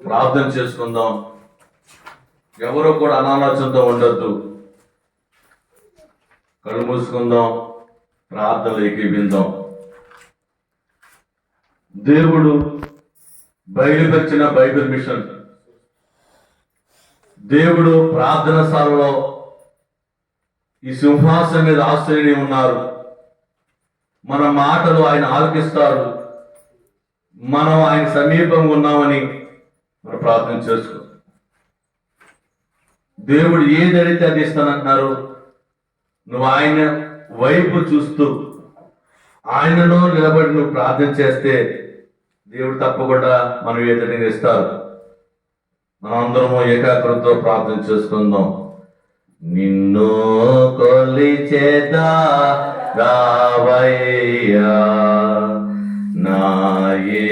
ప్రార్థన చేసుకుందాం. ఎవరో కూడా అనాలోచనతో ఉండొద్దు. కళ్ళు మూసుకుందాం, ప్రార్థనలు ఏకీవిందాం. దేవుడు బయలుపరిచిన బైబిల్ మిషన్, దేవుడు ప్రార్థన సభలో ఈ సింహాసనం మీద ఆశ్రయుని ఉన్నారు. మన మాటలు ఆయన ఆలకిస్తారు. మనం ఆయన సమీపంగా ఉన్నామని మనం ప్రార్థన చేసుకో. దేవుడు ఏది అడిగితే అది ఇస్తానంటున్నారు. నువ్వు ఆయన వైపు చూస్తూ ఆయనలో నిలబడి నువ్వు ప్రార్థన చేస్తే దేవుడు తప్పకుండా మనం ఏదైనా ఇస్తారు. మనం అందరము ఏకాగ్రతతో ప్రార్థన చేసుకుందాం. నిన్ను కొలిచేదా రావయ్యా నాయే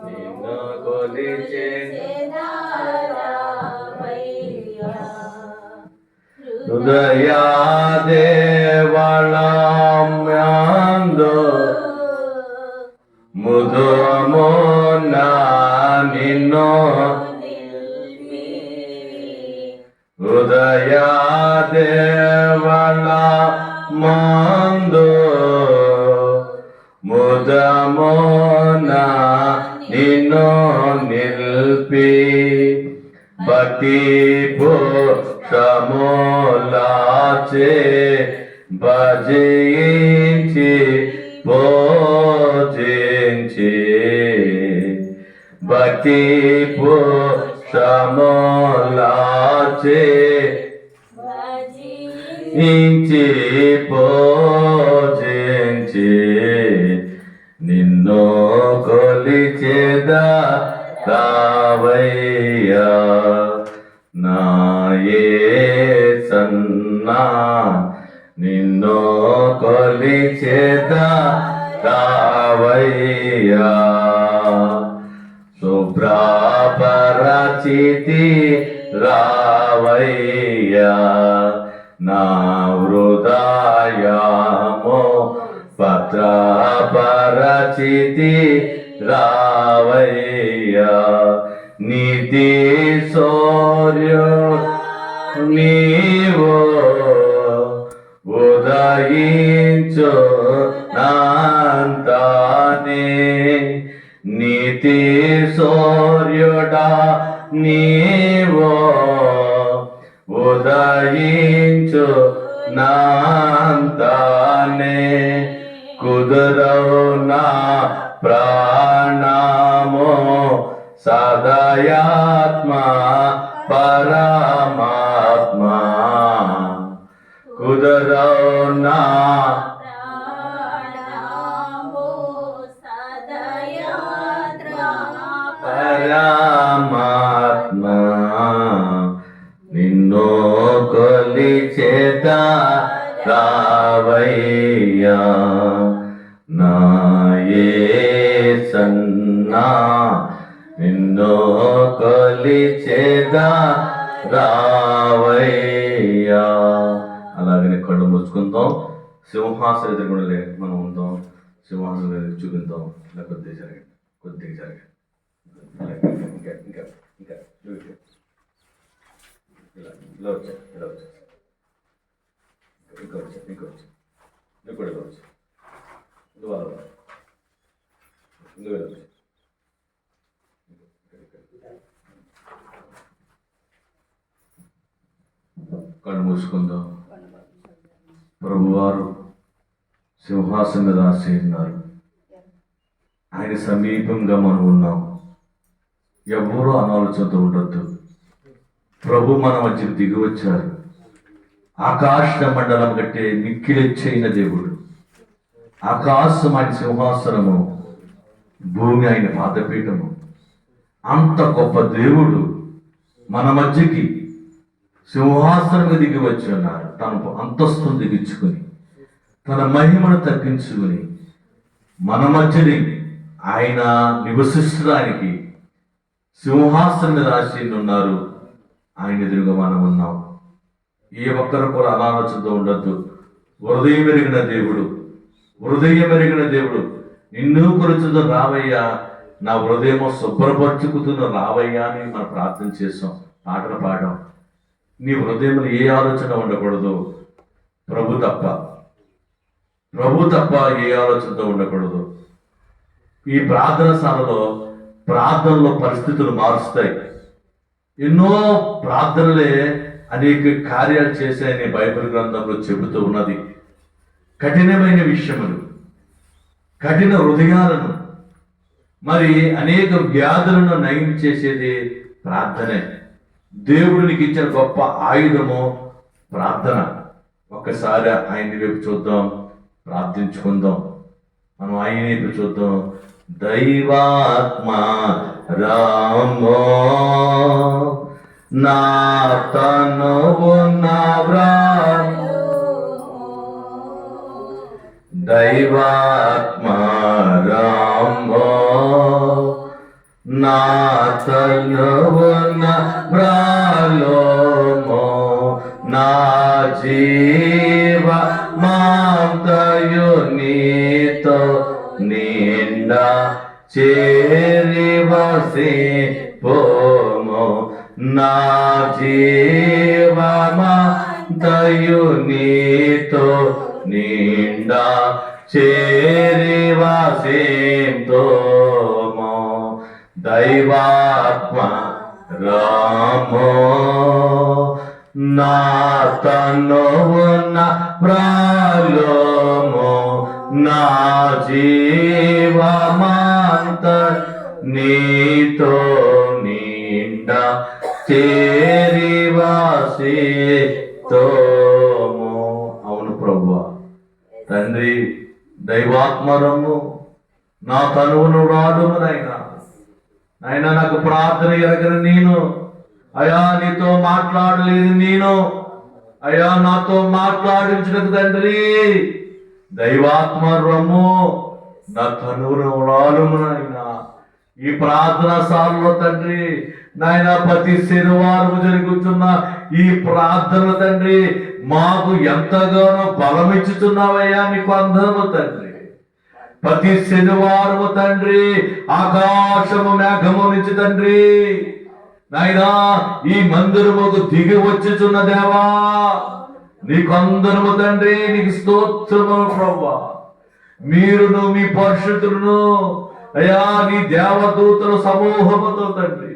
నిన్ను కొలిచేదా హృదయా దేవాళమ్యాందో ముదమోనా నిన్నో హృదయా దేవాళమందో ముదమోనా నిన్నో నిల్పి భక్తి సమోలాచే భజించి భోజించి భక్తి సమోలాచే భజించి భోజించి నిన్ను కొలిచేదా రావయ్యా నాయే సన్నా నిన్ను కొలిచేదా రావయ్యా శుభ్రపరచితి రావయ్యా నా హృదయమో పత్రపరచితి రావయ్యా నీతి సూర్యో నీవో ఉదయించు నాంతానే నీతి సూర్యుడా నీవో ఉదయించు నాంతానే కుదురవు నా ప్రాణమో సదయాత్మ పరమాత్మ కుదరవు నా పరమాత్మ నిన్ను కొలిచేదా రావయ్యా నాయే సన్నా నిన్ను కొలిచేదా రావయ్యా. అలాగనే కళ్ళు మూసుకుందాం. సింహాసనం ఎదురుకుండా మనం ఉందాం. సింహాసనం ఎదురు చూపిద్దాం. ఇలా కొద్దిగా జరగండి, కొద్దిగా జరగండి. ఇంకా ఇంకా ఇంకా ఇలా వచ్చా, ఇలా వచ్చా, ఇంకా వచ్చా, ఇంకా వచ్చా, నువ్వు కూడా ఇలా వచ్చా, నువ్వు అలా నువ్వు ఇలా వచ్చా. కళ్ళు మూసుకుందాం. ప్రభువారు సింహాసనం మీద ఆశీన్నారు. ఆయన సమీపంగా మనం ఉన్నాం. ఎవరూ అనాలోచనతో ఉండొద్దు. ప్రభు మన మధ్యకు దిగి వచ్చారు. ఆకాశ మండలం కంటే మిక్కిలెచ్చైన దేవుడు. ఆకాశం ఆయన సింహాసనము, భూమి ఆయన పాదపీఠము. అంత గొప్ప దేవుడు మన మధ్యకి సింహాసనం దిగి వచ్చి ఉన్నారు. తన అంతస్తును దిగించుకుని, తన మహిమను తగ్గించుకుని మన మధ్యని ఆయన నివసిస్తడానికి సింహాసనం మీద ఆశీనులు ఉన్నారు. ఆయన ఎదురుగా మనం ఉన్నాం. ఏ ఒక్కరు కూడా అనాలోచనతో ఉండొద్దు. హృదయం ఎరిగిన దేవుడు, హృదయం ఎరిగిన దేవుడు నిన్ను కొలుచుదు రావయ్యా, నా హృదయము శుభ్రపరుచుకుతున్న రావయ్యా అని మనం ప్రార్థన చేస్తాం, పాటలు పాడాం. నీ హృదయంలో ఏ ఆలోచన ఉండకూడదు, ప్రభు తప్ప ఏ ఆలోచనతో ఉండకూడదు. ఈ ప్రార్థనలో పరిస్థితులు మారుస్తాయి. ఎన్నో ప్రార్థనలే అనేక కార్యాలు చేశాయని బైబిల్ గ్రంథంలో చెబుతూ ఉన్నది. కఠినమైన విషయములు, కఠిన హృదయాలను, మరి అనేక వ్యాధులను నయం చేసేది ప్రార్థనే. దేవుడికి ఇచ్చిన గొప్ప ఆయుధము ప్రార్థన. ఒక్కసారి ఆయన వైపు చూద్దాం, ప్రార్థించుకుందాం. మనం ఆయన వైపు చూద్దాం. దైవాత్మ రామో నా తనువు నా వ్రాను, దైవాత్మ రామో నా తనువు నా వ్రాలోమో, నా జీవ మాంతయు నీతో నిండా చేరి వసి పోమో, నా జీవమంతయు నీతో నిండా చేరి వసి పోమో, దైవాత్మ రామో నా తనువు నా ప్రాలోమో, నా జీవమంత నీతో నిండా చేరి వసి తోమో. అవును ప్రభువా, తండ్రి దైవాత్మరము నా తనువును రాడుము నాయనా, నాకు ప్రార్థన ఎరగని నేను, అయా నీతో మాట్లాడలేదు నేను, అయా నాతో మాట్లాడించడానికి తండ్రి దైవాత్మరము నా తనువును రాడుము నాయనా. ఈ ప్రార్థనా సాల్లో తండ్రి నాయన ప్రతి శనివారం జరుగుతున్న ఈ ప్రార్థన తండ్రి మాకు ఎంతగానో బలమిచ్చుతున్నావయ్యా, నీకు అందరము తండ్రి. ప్రతి శనివారము తండ్రి ఆకాశము మేఘము నుంచి తండ్రి నాయనా ఈ మందిరముకు దిగి వచ్చుచున్న దేవా, నీకందరము తండ్రి, నీకు స్తోత్రము ప్రభువా. మీరును మీ పరిశుద్ధులను అయ్యా నీ దేవదూతల సమూహముతో తండ్రి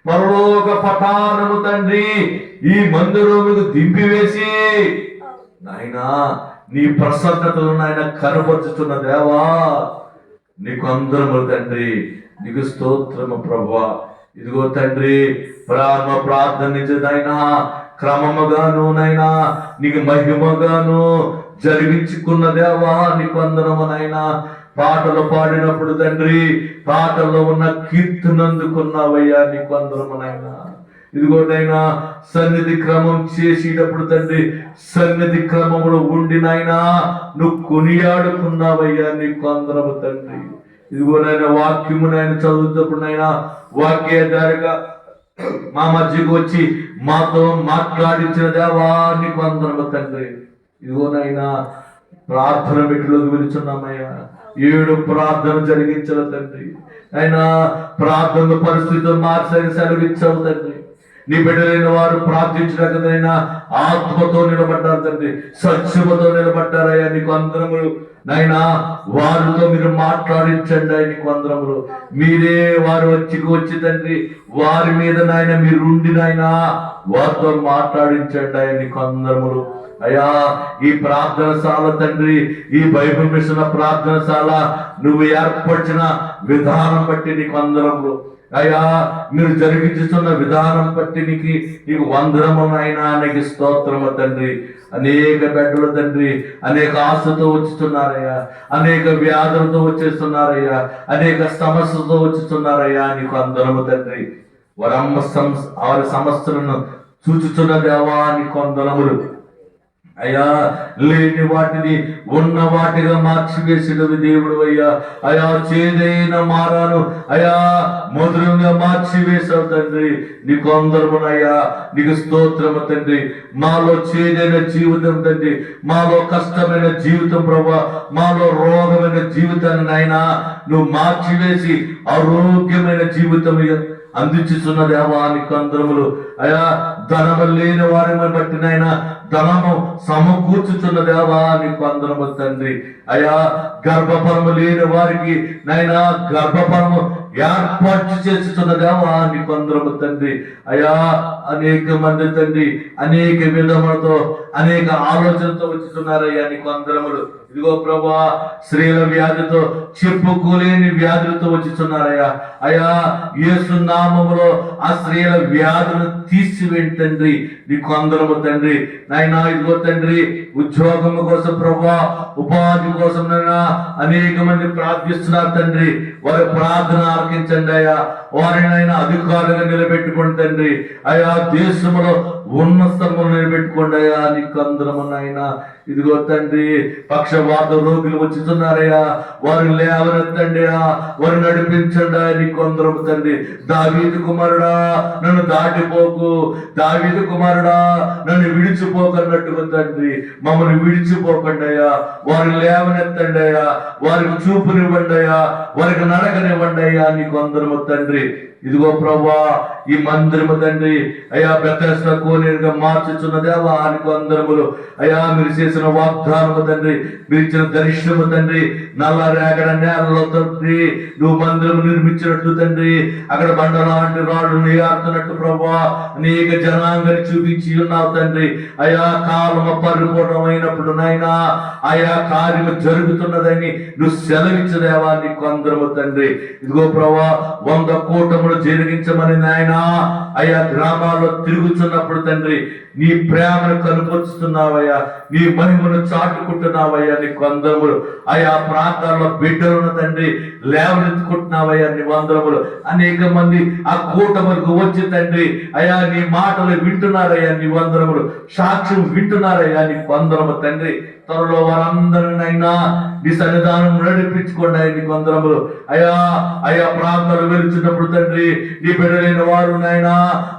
పరలోక పఠానము తండ్రి ఈ మందిరముకు దింపివేసి నాయనా నీ ప్రసన్నతను నాయన కనపరుచుతున్న దేవా, నీకు అందరము తండ్రి, నీకు స్తోత్రము ప్రభువా. ఇదిగో తండ్రి ప్రార్థన నుంచి నాయనా క్రమముగాను నాయనా నీకు మహిమగాను జరిగించుకున్న దేవా, నీకు అందరము నాయనా. పాటలు పాడినప్పుడు తండ్రి పాటల్లో ఉన్న కీర్తనందుకున్నావయ్యా, నీకు అందరము నాయనా. ఇదిగోనైనా సన్నిధి క్రమం చేసేటప్పుడు తండ్రి సన్నిధి క్రమములు ఉండి నాయనా నువ్వు కొనియాడుకున్నావయ్యా, నీకు అందరము తండ్రి. ఇదిగోనైనా వాక్యము నాయన చదువుతున్నప్పుడు నాయనా వాక్యధారిగా మా మధ్యకు వచ్చి మాతో మాట్లాడించిన దేవా, నీకు అందరము తండ్రి. ఇదిగోనైనా ప్రార్థన పెట్టిలోకి వెళుచున్నామయ్యా, 7 ప్రార్థన జరిగించిన తండ్రి అయినా ప్రార్థన పరిస్థితులు మార్చని సెలవిచ్చావు తండ్రి. నీ బిడ్డలైన వారు ప్రార్థించినైనా ఆత్మతో నిలబడ్డారు తండ్రి, సత్యముతో నిలబడ్డారయ్యా, నీకు అందరములు నాయనా. వారితో మీరు మాట్లాడించండి అయ్యా, నీకు అందరములు. మీరే వారు వచ్చి తండ్రి వారి మీద నాయన మీరు ఉండి నాయనా వారితో మాట్లాడించండి అయ్యా, నీకు అందరములు. అయ్యా ఈ ప్రార్థనశాల తండ్రి, ఈ బైబిల్ మిషన్ ప్రార్థనశాల నువ్వు ఏర్పరిచిన విధానం బట్టి నీకు అందరములు అయ్యా, మీరు జరిగించుతున్న విధానం బట్టి నీకు వందనమునైనా, నీకు స్తోత్రము తండ్రి. అనేక బిడ్డలు తండ్రి అనేక ఆశతో వచ్చుతున్నారయ్యా, అనేక వ్యాధులతో వచ్చేస్తున్నారయ్యా, అనేక సమస్యలతో వచ్చుతున్నారయ్యా, నీకు అందరము తండ్రి. వారి సమస్యలను చూచుతున్న దేవా, నీకు వందనములు అయా లేని వాటిని ఉన్న వాటిగా మార్చివేసినవి దేవుడు అయ్యా. అయా చేదైన మారాను అయా మధురంగా మార్చివేసావు తండ్రి. నీకు అందరమునయ్యా, నీకు స్తోత్రము తండ్రి. మాలో చేదైన జీవితం తండ్రి, మాలో కష్టమైన జీవితం ప్రభా, మాలో రోగమైన జీవితాన్ని నాయనా నువ్వు మార్చివేసి ఆరోగ్యమైన జీవితం అందించుతున్న దేవా నీకు అందరములు. అయా ధనము లేని వారిని బట్టి నాయన ధనము సమకూర్చుతున్న దేవా నీకు అందరము తండ్రి. అయా గర్భఫలము లేని వారికి నాయన గర్భఫలము ఏర్పాటు చేస్తున్న దేవా నీకు అందరము తండ్రి. అయా అనేక మంది తండ్రి అనేక విధములతో అనేక ఆలోచనతో వచ్చుతున్నారయ్యా నీకు అందరములు. ఇదిగో ప్రభా స్త్రీల వ్యాధితో చెప్పుకోలేని వ్యాధులతో వచ్చుతున్నారయ్యా. అయా యేసు నామములో ఆ స్త్రీల వ్యాధులను తీసివేయండి తండ్రి నీకు అందరము తండ్రి. నాయనా ఇదిగో తండ్రి ఉద్యోగం కోసం ప్రభా, ఉపాధి కోసం నైనా అనేక మంది ప్రార్థిస్తున్నారు తండ్రి. వారి ప్రార్థన ఆలకించండి అయ్యా. వారినైనా అధికారులుగా నిలబెట్టుకోండి తండ్రి. అయా దేశంలో ఉన్న స్థలంలో నిలబెట్టుకోండి అయ్యా నీకు అందరము నాయనా. ఇదిగో తండ్రి పక్షవాత రోగులు వచ్చుతున్నారయ్యా, వారిని లేవనెత్తండి, వారిని నడిపించండి నీకు అందరము తండ్రి. దావీదు కుమారుడా నన్ను దాటిపోకు, దావీదు కుమారుడా నన్ను విడిచిపోకన్నట్టుగా తండ్రి మమ్మల్ని విడిచిపోకండి అయ్యా. వారిని లేవనెత్తండి అయ్యా, వారికి చూపునివ్వండి అయ్యా, వారికి నడకనివ్వండి అయ్యా నీకు అందరము తండ్రి. ఇదిగో ప్రభా ఈ మందిరము తండ్రి అయ్యా బెతెస్దా కోనేరుగా మార్చుచున్న దేవా నీకు అందరములు. అయ్యా మీరు చేసిన వాగ్దానము తండ్రి, మీరు ఇచ్చిన దర్శనము తండ్రి, నల్ల రేగడ నేలలో తండ్రి నువ్వు మందిరము నిర్మించినట్లు తండ్రి అక్కడ బండలాంటి రాళ్ళు నీరుతున్నట్టు ప్రభా అనేక జనాంగాన్ని చూపించి ఉన్నావు తండ్రి. అయా కాలము పరిపూర్ణం అయినప్పుడు నాయనా ఆయా కార్యము జరుగుతున్నదని నువ్వు సెలవిచ్చదేవా నీకు అందరము తండ్రి. ఇదిగో ప్రభా 100 కూటములు జరిగించమని నాయనా అయా గ్రామాల్లో తిరుగుతున్నప్పుడు తండ్రి నీ ప్రేమను కనుపరుస్తున్నావయ్యా, నీ మహిమను చాటుకుంటున్నావయ్యా నీకు అందరములు. ఆయా ప్రాంతాల్లో బిడ్డలను తండ్రి లేవనెత్తుకుంటున్నావయ్యా నీవు అందరములు. అనేక మంది ఆ కూటములకు వచ్చి తండ్రి అయా నీ మాటలు వింటున్నారయ్యా నీవు అందరములు, సాక్ష్యం వింటున్నారయ్యా నీకు అందరము తండ్రి. త్వరలో వారందరినైనా నీ సన్నిధానం నడిపించుకోండి నీకు అందరములు. అయా అయా ప్రాంతాలు వెలుచున్నప్పుడు తండ్రి నీ బిడ్డలైన వారు నాయనా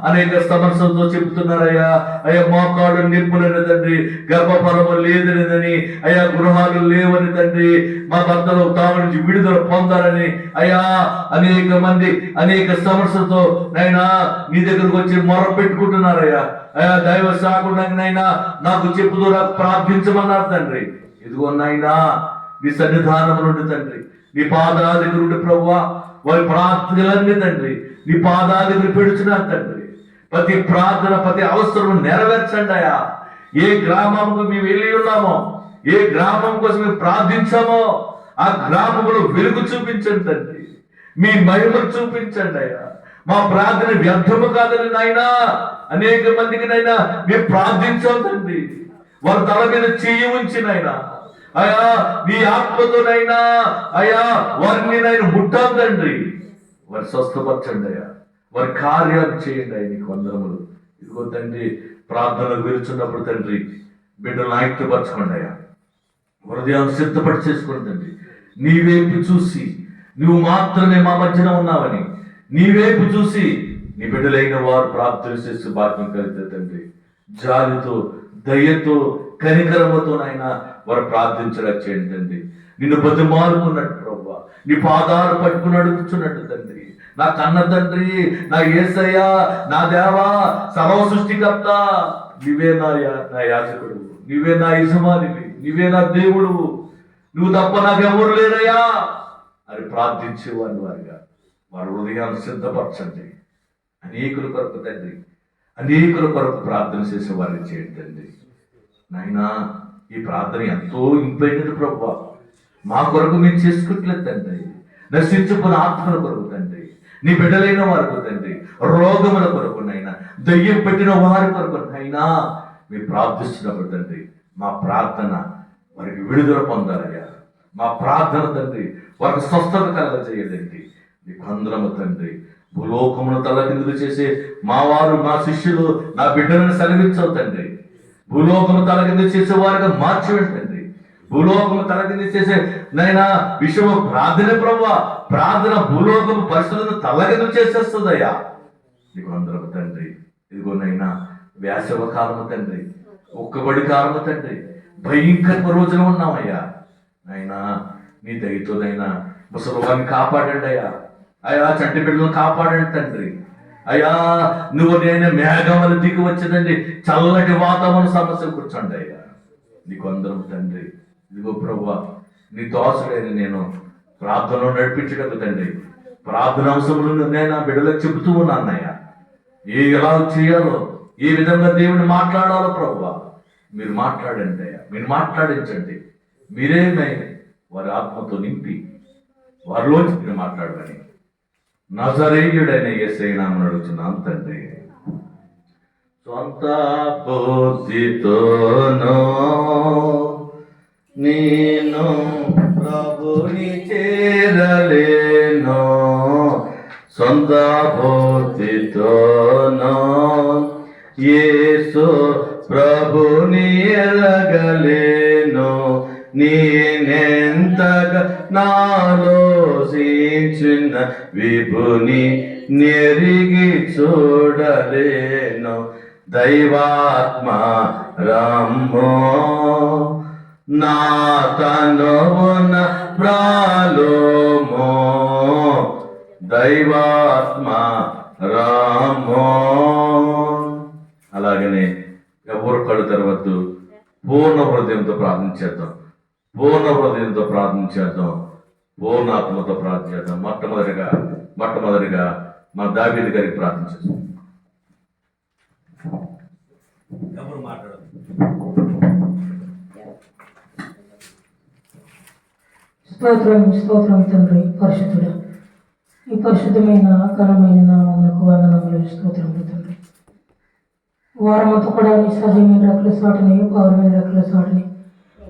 అనేక సమస్యలతో చెబుతున్నారయ్యా. అయ్యా మోకాళ్ళు నిప్పులని తండ్రి, గర్భఫలము లేదనిదని, అయా గృహాలు లేవని తండ్రి, మా భర్తలు తాము నుంచి విడుదల పొందాలని అయ్యా అనేక మంది అనేక సమస్యలతో నైనా నీ దగ్గరకు వచ్చి మొర పెట్టుకుంటున్నారయ్యా. అయా దైవ సాకునైనా నాకు చెప్పుదూరా ప్రార్థించమన్నారు తండ్రి. ఇదిగో నాయనా నీ సన్నిధానం నుండి తండ్రి నీ పాదాల దగ్గర నుండి ప్రభువా వారి ప్రార్థనలన్నీ తండ్రి నీ పాదాల దగ్గర పెడుచున్నారు తండ్రి. ప్రతి ప్రార్థన ప్రతి అవసరం నెరవేర్చండి అయ్యా. ఏ గ్రామంకు మేము వెళ్ళి ఉన్నామో, ఏ గ్రామం కోసం మేము ప్రార్థించామో ఆ గ్రామంలో వెలుగు చూపించండి తండ్రి, మీ మహిమను చూపించండి అయ్యా. మా ప్రార్థన వ్యర్థము కాదని నాయనా అనేక మందికి నైనా మేము ప్రార్థించాం తండ్రి. వారి తల మీద చెయ్యి ఉంచినైనా అయా నీ ఆత్మతోనైనా అయా వారిని నైనా ముట్టాం తండ్రి. వారి స్వస్థపరచండి అయ్యా, వారి కార్యాలు చేయండి అయ్యా నీకు వందనములు. ఇదిగో తండ్రి ప్రార్థనలు వెలుచున్నప్పుడు తండ్రి బిడ్డలు ఐక్యపరచుకోండి అయ్యా, హృదయాన్ని సిద్ధపడి చేసుకోండి తండ్రి. నీ వైపు చూసి నువ్వు మాత్రమే మా మధ్యన ఉన్నావని నీ వైపు చూసి నీ బిడ్డలైన వారు ప్రార్థన చేసి భాగ్యం కలిగితే తండ్రి జాలితో దయతో కనికరమతో నాయన వారు ప్రార్థించడం చేయండి తండ్రి. నిన్ను బతిమాలుకున్నట్టు ప్రభా నీ పాదాలు పట్టుకుని అడుగుతున్నట్టు తండ్రి, నా కన్న తండ్రి, నా యేసయ్యా, నా దేవా, సర్వ సృష్టికర్త నీవే నా యాజకుడు, నీవే నా యజమానివి, నీవే నా దేవుడు, నువ్వు తప్ప నాకెవరు లేరయ్యా అని ప్రార్థించేవాడిని వారిగా వారి హృదయాన్ని సిద్ధపరచండి. అనేకుల కొరకు తండ్రి అనేకుల కొరకు ప్రార్థన చేసే వారిని చేయండి తండ్రి. నాయనా ఈ ప్రార్థన ఎంతో ఇంపైనది ప్రభువా, మా కొరకు మీరు చేసుకుంటలేదు తండ్రి, నశించుకున్న ఆత్మల కొరకు తండ్రి, నీ బిడ్డలైన వారికి తండ్రి, రోగముల కొరకు నైనా దయ్యం పెట్టిన వారి కొరకు నైనా మీరు ప్రార్థిస్తున్నప్పుడు తండ్రి మా ప్రార్థన వారికి విడుదల పొందాలయ్యా. మా ప్రార్థన తండ్రి వారికి స్వస్థత కలగజేయదండి. నీకు అందరము తండ్రి భూలోకమును తలకిందులు చేసే మా వారు, మా శిష్యులు, నా బిడ్డలను సెలవించవు తండ్రి. భూలోకము తలకింద చేసే వారిగా మార్చివేయండి తండ్రి. భూలోకము తలకింద చేసే నైనా విషయము ప్రార్థన ప్రభువా, ప్రార్థన భూలోకము పరిస్థితులను తలకింద చేసేస్తుందయ్యా. నీకు అందరము తండ్రి. ఇదిగోనైనా వేసవ కాలము తండ్రి, ఒక్కబడి కాలము తండ్రి, భయంకర రోజులు ఉన్నామయ్యా. అయినా నీ దయతోనైనా ముసలివారిని కాపాడండి అయ్యా. అయ్యా చంటి బిడ్డలను కాపాడండి తండ్రి. అయ్యా నువ్వు నేను మేఘములు దిగి వచ్చేదండి, చల్లటి వాతావరణ సమస్యలు కూర్చోండి అయ్యా. నీకు అందరం తండ్రి. ఇదిగో ప్రభువా, నీ దోసుడైన నేను ప్రార్థనలో నడిపించగలను తండ్రి. ప్రార్థన అంశములను నేను ఆ బిడ్డలకు చెబుతూ ఉన్నానయ్యా. ఎలా చేయాలో, ఏ విధంగా దేవుని మాట్లాడాలో ప్రభువా మీరు మాట్లాడండి అయ్యా. మీరు మాట్లాడించండి. మీరేమై వారి ఆత్మతో నింపి వారిలోంచి మీరు మాట్లాడమని నజరేయుడైన యేసయ్య నామమున అడుగుతున్నాను తండ్రి. సొంత బుద్ధితోనో నేను ప్రభుని చేరలేను, సొంత బుద్ధితోనో యేసు ప్రభుని ఎరగలేను. నేనెంతగా నాలోచించిన విభుని నెరిగి చూడలేను. దైవాత్మ రమ్మో నా తనువున ప్రాలోమో, దైవాత్మ రామో. అలాగనే ఎవరు కళ్ళు తెరవద్దు. పూర్ణ హృదయంతో ప్రార్థించేద్దాం, పూర్ణ హృదయంతో ప్రార్థించేద్దాం, పూర్ణ ఆత్మతో ప్రార్థించేద్దాం. మొట్టమొదటిగా మా దావీదు గారికి ప్రార్థించేద్దాం. ఎవరు మాట్లాడదు. స్తోత్రం తండ్రి పరిశుద్ధుడా, ఈ పరిశుద్ధమైన ఘనమైన నామమునకు వందనములు. స్తోత్రములు తండ్రి. వారమంతా కూడా నీ సజీవమైన రెక్కల చాటుని, పౌరమైన రెక్కల చాటుని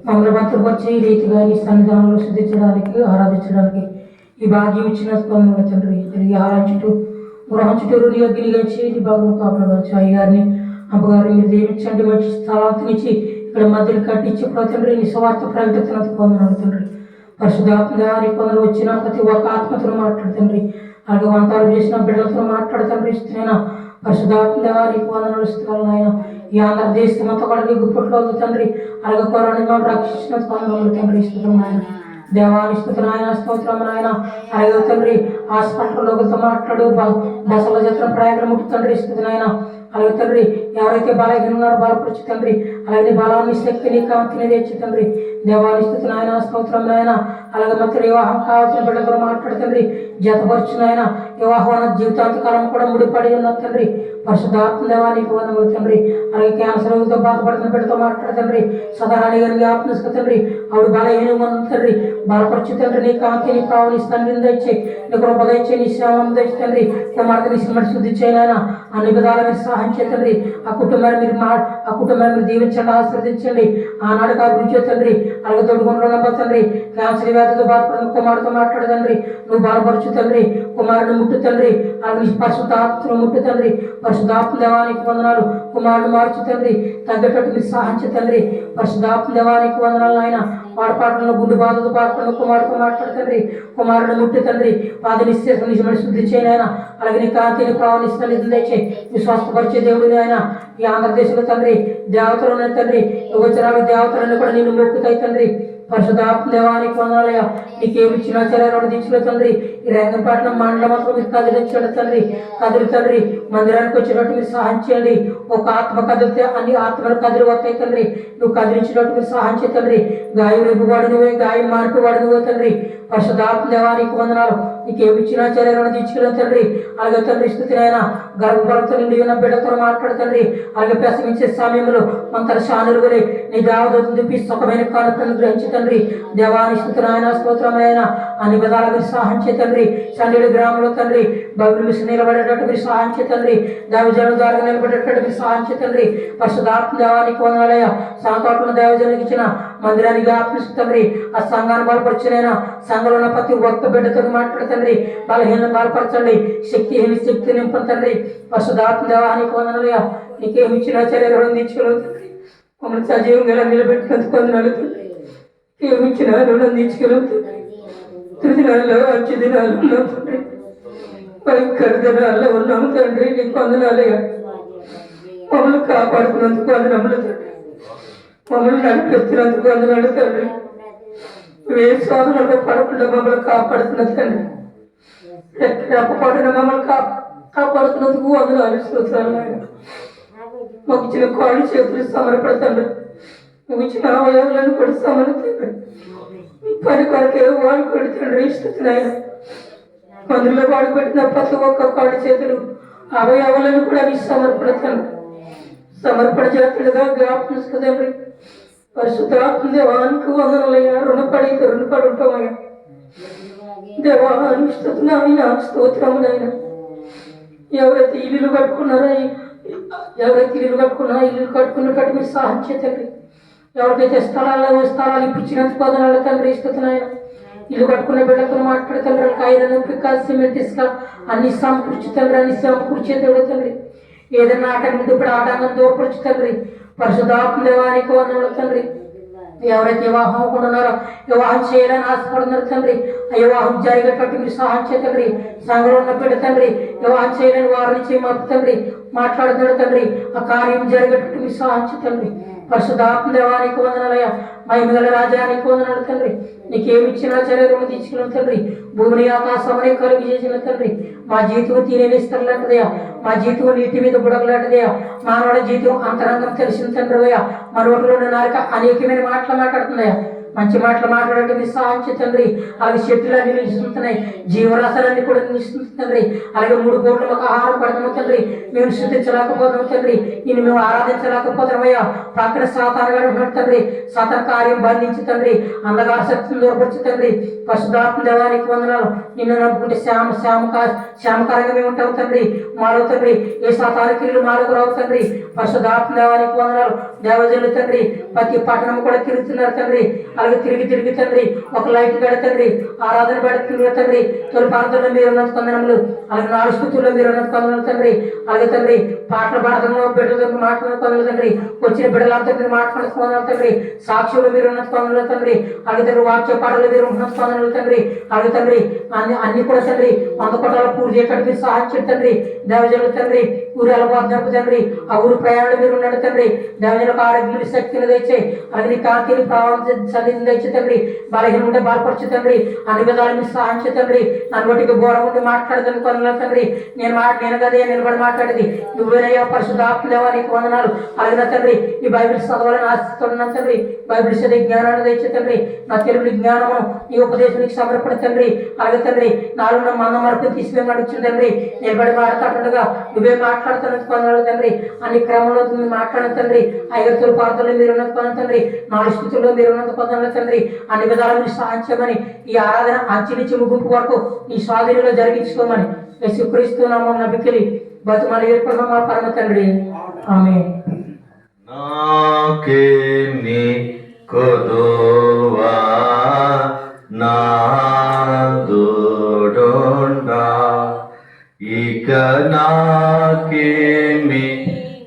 మమ్మల్ని భద్రపరిచి ఈ రీతిగా నీ సన్నిధానంలో శుద్ధించడానికి, ఆరాధించడానికి ఈ భాగ్యం ఇచ్చిన స్పందన తండ్రి. తిరిగి గృహం చుట్టూరు నీ అగ్నిగా ఇచ్చి నీ భాగం కాపాడవచ్చు. అయ్యగారిని అమ్మగారిని మీరు దీవించండి. మంచి స్థలాంతినిచ్చి ఇక్కడ మధ్యలో కట్టించి తండ్రి నీ స్వార్థ ప్రకటించినందుకు పొందనాడు తండ్రి. పరిశుద్ధాత్మని కొందరు వచ్చిన ప్రతి ఒక్క ఆత్మతో మాట్లాడుతండ్రి. అలాగే వంటలు చేసిన బిడ్డలతో మాట్లాడుతండ్రి. ఇస్తున్నాయినా పరిశుద్ధాత్మని వందనలు ఇస్తున్నాను ఆయన. ఈ ఆంధ్రదేశం అంతా కూడా నీ గుప్పట్లో ఉంది తండ్రి. అలాగే కొరణ రక్షించిన స్పందనలు తండ్రి. ఇస్తున్నాం ఆయన. దేవాన్ని స్తుతులు ఆయన. స్తోత్రం ఆయన. అలాగే తండ్రి హాస్పిటల్లో మాట్లాడు బసల జత్రం ప్రయాగం ముట్టు తండ్రి. ఇస్తుంది ఆయన. అలాగే తండ్రి ఎవరైతే బలహీన ఉన్నారో బలపరచు తండ్రి. అలాగే బలాన్ని, శక్తిని, కాంతిని తెచ్చి తండ్రి. దేవాన్ని స్తుతులు ఆయన. స్తోత్రం ఆయన. అలాగే మొత్తం వివాహం కావాల్సిన బిడ్డలతో మాట్లాడుతండ్రి. జతపరచున ఆయన. వివాహం జీవితాంతకాలం కూడా ముడిపడి ఉన్న తండ్రి. పరిశుద్ధాత్మ దేవానికి వందనములు తండ్రి. అలాగే క్యాన్సర్తో బాధపడుతున్న బిడ్డతో మాట్లాడుతండ్రి. సదారాణి గారిని ఆత్మస్క తండ్రి. ఆవిడ బలహీనం తండ్రి. బలపరచు తండ్రి. నీ కాంతిని ప్రావణిస్తాన్ని దయచే, నీ కృప దయచే, నీ శ్యామం దయచే తండ్రి. కుమార్తెని సిమ్మడి శుద్ధి చేయనైనా అన్ని విధాల మీరు సహాయం చేయండి. ఆ కుటుంబాన్ని మీరు దీవించండి, ఆశీర్వదించండి. ఆనాడు అభివృద్ధి తండ్రి. అలాగే తొడుగుంట్లో తండ్రి క్యాన్సర్ వ్యాధితో బాధపడిన కుమారుతో మాట్లాడతండ్రి. నువ్వు బలపరచు తండ్రి. కుమారుని ముట్టు తండ్రి. అలాగే పరిశుద్ధాత్మను ముట్టు తండ్రి. పరిశుద్ధాత్మ దేవానికి వందనాలు. కుమారుడు మార్చు తండ్రి. తగ్గేటట్టు మీరు సహాయించు తండ్రి. పరిశుద్ధాత్మ దేవానికి వందనాలు ఆయన. వాడపాటలను గుండు బాధతో బాధపడిన కుమారుతో మాట్లాడుతండ్రి. కుమారుడు ముట్టు తండ్రి. పాది నిశ్చయమని శుద్ధి చేయనైనా. అలాగే నీ కాంతిని ప్రావణిస్తాను దయచే. నీ స్వస్థపరిచే దేవుడిని ఆయన. ఈ ఆంధ్రదేశంలో తండ్రి దేవతలు ఉన్నాయి తండ్రి. యువచరాలు దేవతలన్నీ కూడా నిన్ను మొక్కుతాయి తండ్రి. పరిశుద్ధాత్మ దేవానికి వందనాలయ. నీకేమి ఇచ్చిన చర్యలు దించులో తండ్రి. ఈ రంగంపట్నం మండలం మాత్రం మీరు కదిలించండి తండ్రి. కదిలి తండ్రి మందిరానికి వచ్చేటట్టు మీరు సహాయం చేయండి. ఒక ఆత్మ కదిలితే అన్ని ఆత్మలు కదిలి వస్తాయి తండ్రి. నువ్వు కదిలించినట్టు మీరు సహాయం చేయ తండ్రి. గాయం రేపువాడు నువ్వే, గాయం మార్పువాడు నువ్వే తండ్రి. పరిశుద్ధాత్మ దేవానికి వందనాలు. నీకేమి ఇచ్చిన చర్యలను దించుకున్న తండ్రి. అలాగే తండ్రి స్థుతినైనా గర్భఫలంతో నిండి ఉన్న బిడ్డతో మాట్లాడుతండ్రి. అలాగే ప్రసవించే సమయంలో మంతర శానులుగులే నీ దేవదూతను దిప్పి సుఖమైన కానుకలను గ్రహించి తండ్రి. దేవాని స్థుతినాయన. స్తోత్రమైన అన్ని విధాల మీరు సహాయం చేతండ్రి. చండీడి గ్రామంలో తండ్రి బైబిల్ మిషన్ నిలబడేటట్టు మీరు సహాయం చేతండ్రి. దైవజనుల ద్వారా నిలబడేటట్టు మీరు సహాయం చేతండ్రి. పరిశుద్ధాత్మ దేవానికి వందనాలయ. సాంతోటను దైవజనులకు ఇచ్చిన మందిరానికి జ్ఞాపకిస్తుంది. ఆ సంఘాన్ని బలపరిచినైనా సంఘంలో ఉన్న ప్రతి ఒక్క బిడ్డతో మాట్లాడుతండ్రి. బలహీనం బలపరచండి. శక్తి నింపండి. పరిశుద్ధాత్మ దేవానికి వందనాలయ. నీకేమి ఇచ్చిన చర్యలు దించుకోలేదు. మమ్మల్ని సజీవంగా నిలబెట్టినందుకు వందనాలు తండ్రి. ఏమిచ్చిన రుణం తీర్చుకెళ్తుంది. తుదినాల్లో వచ్చే దినాలు ఉన్నాం తండ్రి. భయంకర దినాల్లో ఉన్నాము తండ్రి. నీకు వందనాలయ్యా. మమ్మల్ని కాపాడుకున్నందుకు వందనములు తండ్రి. మమ్మల్ని నడిపిస్తున్నందుకు వందనాలు తండ్రి. ఏ శోధనలో పడకుండా మమ్మల్ని కాపాడుతున్న తండ్రి. ఎక్కడ అప్పపడిన మమ్మల్ని కాపాడుతున్నందుకు వందనాలు స్తోత్రాలు నాయన. మాకు ఇచ్చిన కాళ్ళు చేతులు సమర్పడతండ్రి. నువ్వు ఇచ్చిన అవయవాలను కూడా సమర్పండి. పని కొరకే వాడుకోండి తండ్రి. ఇష్టం నాయన. మందులో వాడుపెట్టిన ప్రతి ఒక్క కాళ్ళు చేతులు అవయవాలను కూడా నీ సమర్పడతండి. సమర్పణ జాతులుగా జ్ఞాపకం తండ్రి. పరిశుద్ధాత్మ దేవానికి వందనలయ్యా. రుణపడి ఉంటామయ్యా. దేవాన్ని స్తుతున్నాయన, స్తోత్రమునైనా. ఎవరైతే ఇల్లు కట్టుకున్నారో ఇల్లు కట్టుకున్నట్టు మీరు సహాయం చేతండి. ఎవరికైతే స్థలాలు ఇప్పించినందుకు వందనాలు తండ్రి. ఇస్తున్నాయన ఇల్లు కట్టుకున్న బిడ్డలతో మాట్లాడుతండ్రి. వాళ్ళకి ఐరన్ పిక్క సిమెంట్ ఇసుక అన్ని సమకూర్చుతండ్రి. అన్ని సమకూర్చేది తండ్రి. ఏదైనా ఆటంకం ఇప్పుడు ఆటంకం దోపడుచు తండ్రి. పరిశుద్ధాత్మ దేవానికి వందనాలు తండ్రి. ఎవరైతే వివాహం అవ్వకుండారో వివాహం చేయాలని ఆశపడుతున్నారు తండ్రి. ఆ వివాహం జరిగేటట్టు మీరు సహాయం చేతండి. సంఘంలో ఉన్న బిడ్డ తండ్రి వివాహం చేయాలని వారి నుంచి మాకు తండ్రి మాట్లాడుతున్నాడు తండ్రి. ఆ కార్యం జరిగేటట్టు మీరు సహాయం చేతండి. పరిశుద్ధాత్మ దేవానికి వందనాలయ్యా. మహిమగల రాజానికి వందనాలు తండ్రి. నీకేమిచ్చినా సరే రుణం తీసుకున్నాం తండ్రి. భూమిని ఆకాశమనే కలుగు చేసిన తండ్రి. మా జీవితం తీరేనిస్తలాంటిదయా. మా జీవితం నీటి మీద బుడగలాంటిదయా. మానవుల జీవితం అంతరంగం తెలిసిన తండ్రివయ్యా. మా నోటిలో నాలుక అనేకమైన మాటలు మాట్లాడుతున్నాయా. మంచి మాటలు మాట్లాడండి మీరు సహాయం తండ్రి. అలాగే చెట్టులన్నీ నిలుస్తున్నాయి. జీవరాశాలన్నీ కూడా నిలుస్తుంది తండ్రి. అలాగే 3 పూటలు మాకు ఆహారం పడుతున్నాం తండ్రి. మేము శుద్ధించలేకపోతున్నాం తండ్రి. నేను మేము ఆరాధించలేకపోతున్నామయ్యా. ప్రక్కన సాతానుగా ఉన్నాడు తండ్రి. సాతాన కార్యం బంధించి తండ్రి. అందగార శక్తిని దూరపరిచి తండ్రి. పరిశుద్ధాత్మ దేవానికి వందనాలు. నిన్ను నమ్ముకుంటే శ్యామకరంగా మేము ఉంటాం తండ్రి. మాలో తండ్రి ఏ సాతాన క్రియలు మాలోకి రావు తండ్రి. పరిశుద్ధాత్మ దేవానికి వందనాలు. దేవజనులు తండ్రి ప్రతి పట్టణం కూడా తిరుగుతున్నారు తండ్రి. అలాగే తిరిగి తండ్రి ఒక లైట్ గడతండ్రి. ఆరాధన పెడుతున్నారు తండ్రి. తొలి ప్రాంతంలో మీరు ఉన్నత కొందనములు. అలాగే 4 స్థుతుల్లో మీరు ఉన్నత కొందనలు తండ్రి. అలాగే తండ్రి పాటల పాడతంలో బిడ్డలతో మాట్లాడుతున్న కొందరు తండ్రి. వచ్చిన బిడ్డలంతా మీరు మాట్లాడుతున్నారు తండ్రి. సాక్షులు మీరు ఉన్నత కొందనలు తండ్రి. అలాగే తండ్రి వాక్య పాటలు మీరు ఉన్నత కొందనలు తండ్రి. అలాగే తండ్రి అన్ని కూడా తండ్రి 100 కోట్ల పూర్తి చేయడానికి మీరు సహాయం తండ్రి. దేవజనులు తండ్రి ఊరు అలవాటు తండ్రి. ఆ ఊరు ప్రయాణాలు మీరు ఉన్నాడు తండ్రి. దేవజనులకు ఆరోగ్యం శక్తిని తెచ్చే అలాగే నీ కాంతిని ప్రభావం తెచ్చి తండ్రి. బలహీన ఉంటే బలపరచు తండ్రి. అన్ని విధాలు మీరు సహాయం తండ్రి. నన్ను బట్టికి బోరం ఉండి మాట్లాడదని కొందరు తండ్రి. నేను కదే నిలబడి మాట్లాడేది నువ్వేనయ్యా. పరిశుద్ధాత్మ దేవానికి వందనాలు. అలాగే తండ్రి ఈ బైబిల్ చదవాలని ఆశిస్తున్నాను తండ్రి. బైబిల్ చదివే జ్ఞానాన్ని తెచ్చే తండ్రి. నా తెలుగు జ్ఞానము నీ ఉపదేశానికి సమర్పణ తండ్రి. అలాగే తండ్రి నాలో ఉన్న మంద మరపు తీసి మేము అడుగుతుంది తండ్రి. నిలబడి మాట్లాడుతుండగా నువ్వే మాట్లాడుతున్నది కొందరు తండ్రి. అన్ని క్రమంలో మీరు మాట్లాడిన తండ్రి. 5 తొలి పాత్రలో మీరు ఉన్నది కొంత తండ్రి. 4 స్థితుల్లో మీరు ఉన్నది కొందరు తండ్రి. అన్ని విధాలు మీరు సహాయం చేయమని ఈ ఆరాధన అంచి నుంచి ముగింపు వరకు ఈ స్వాధీనంలో జరిగించుకోమని యేసుక్రీస్తు నామమున నమ్మికలి బతుమాలు ఏర్పడిన మా పరమ తండ్రి ఆమేన్. నాకేమి కొదువా నాదుడుండా ఇక నాకేమి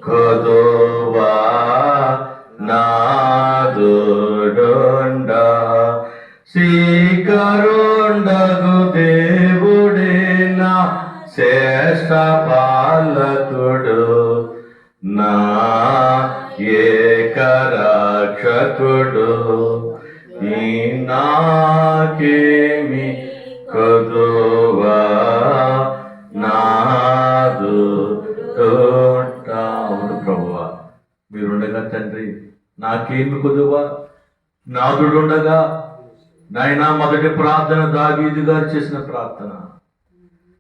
కొదువా నాదుడుండా శ్రీకరుండగు దేవుడే నా శ్రేష్ఠ పాలకుడు నా ఏకరక్షకుడు ఈ నాకేమి కొదువా నాదుడుంటావును. ప్రభువా మీరుండగా తండ్రి నాకేమి కొదువా. నాదుడుండగా నాయనా మొదటి ప్రార్థన దావీదు గారు చేసిన ప్రార్థన.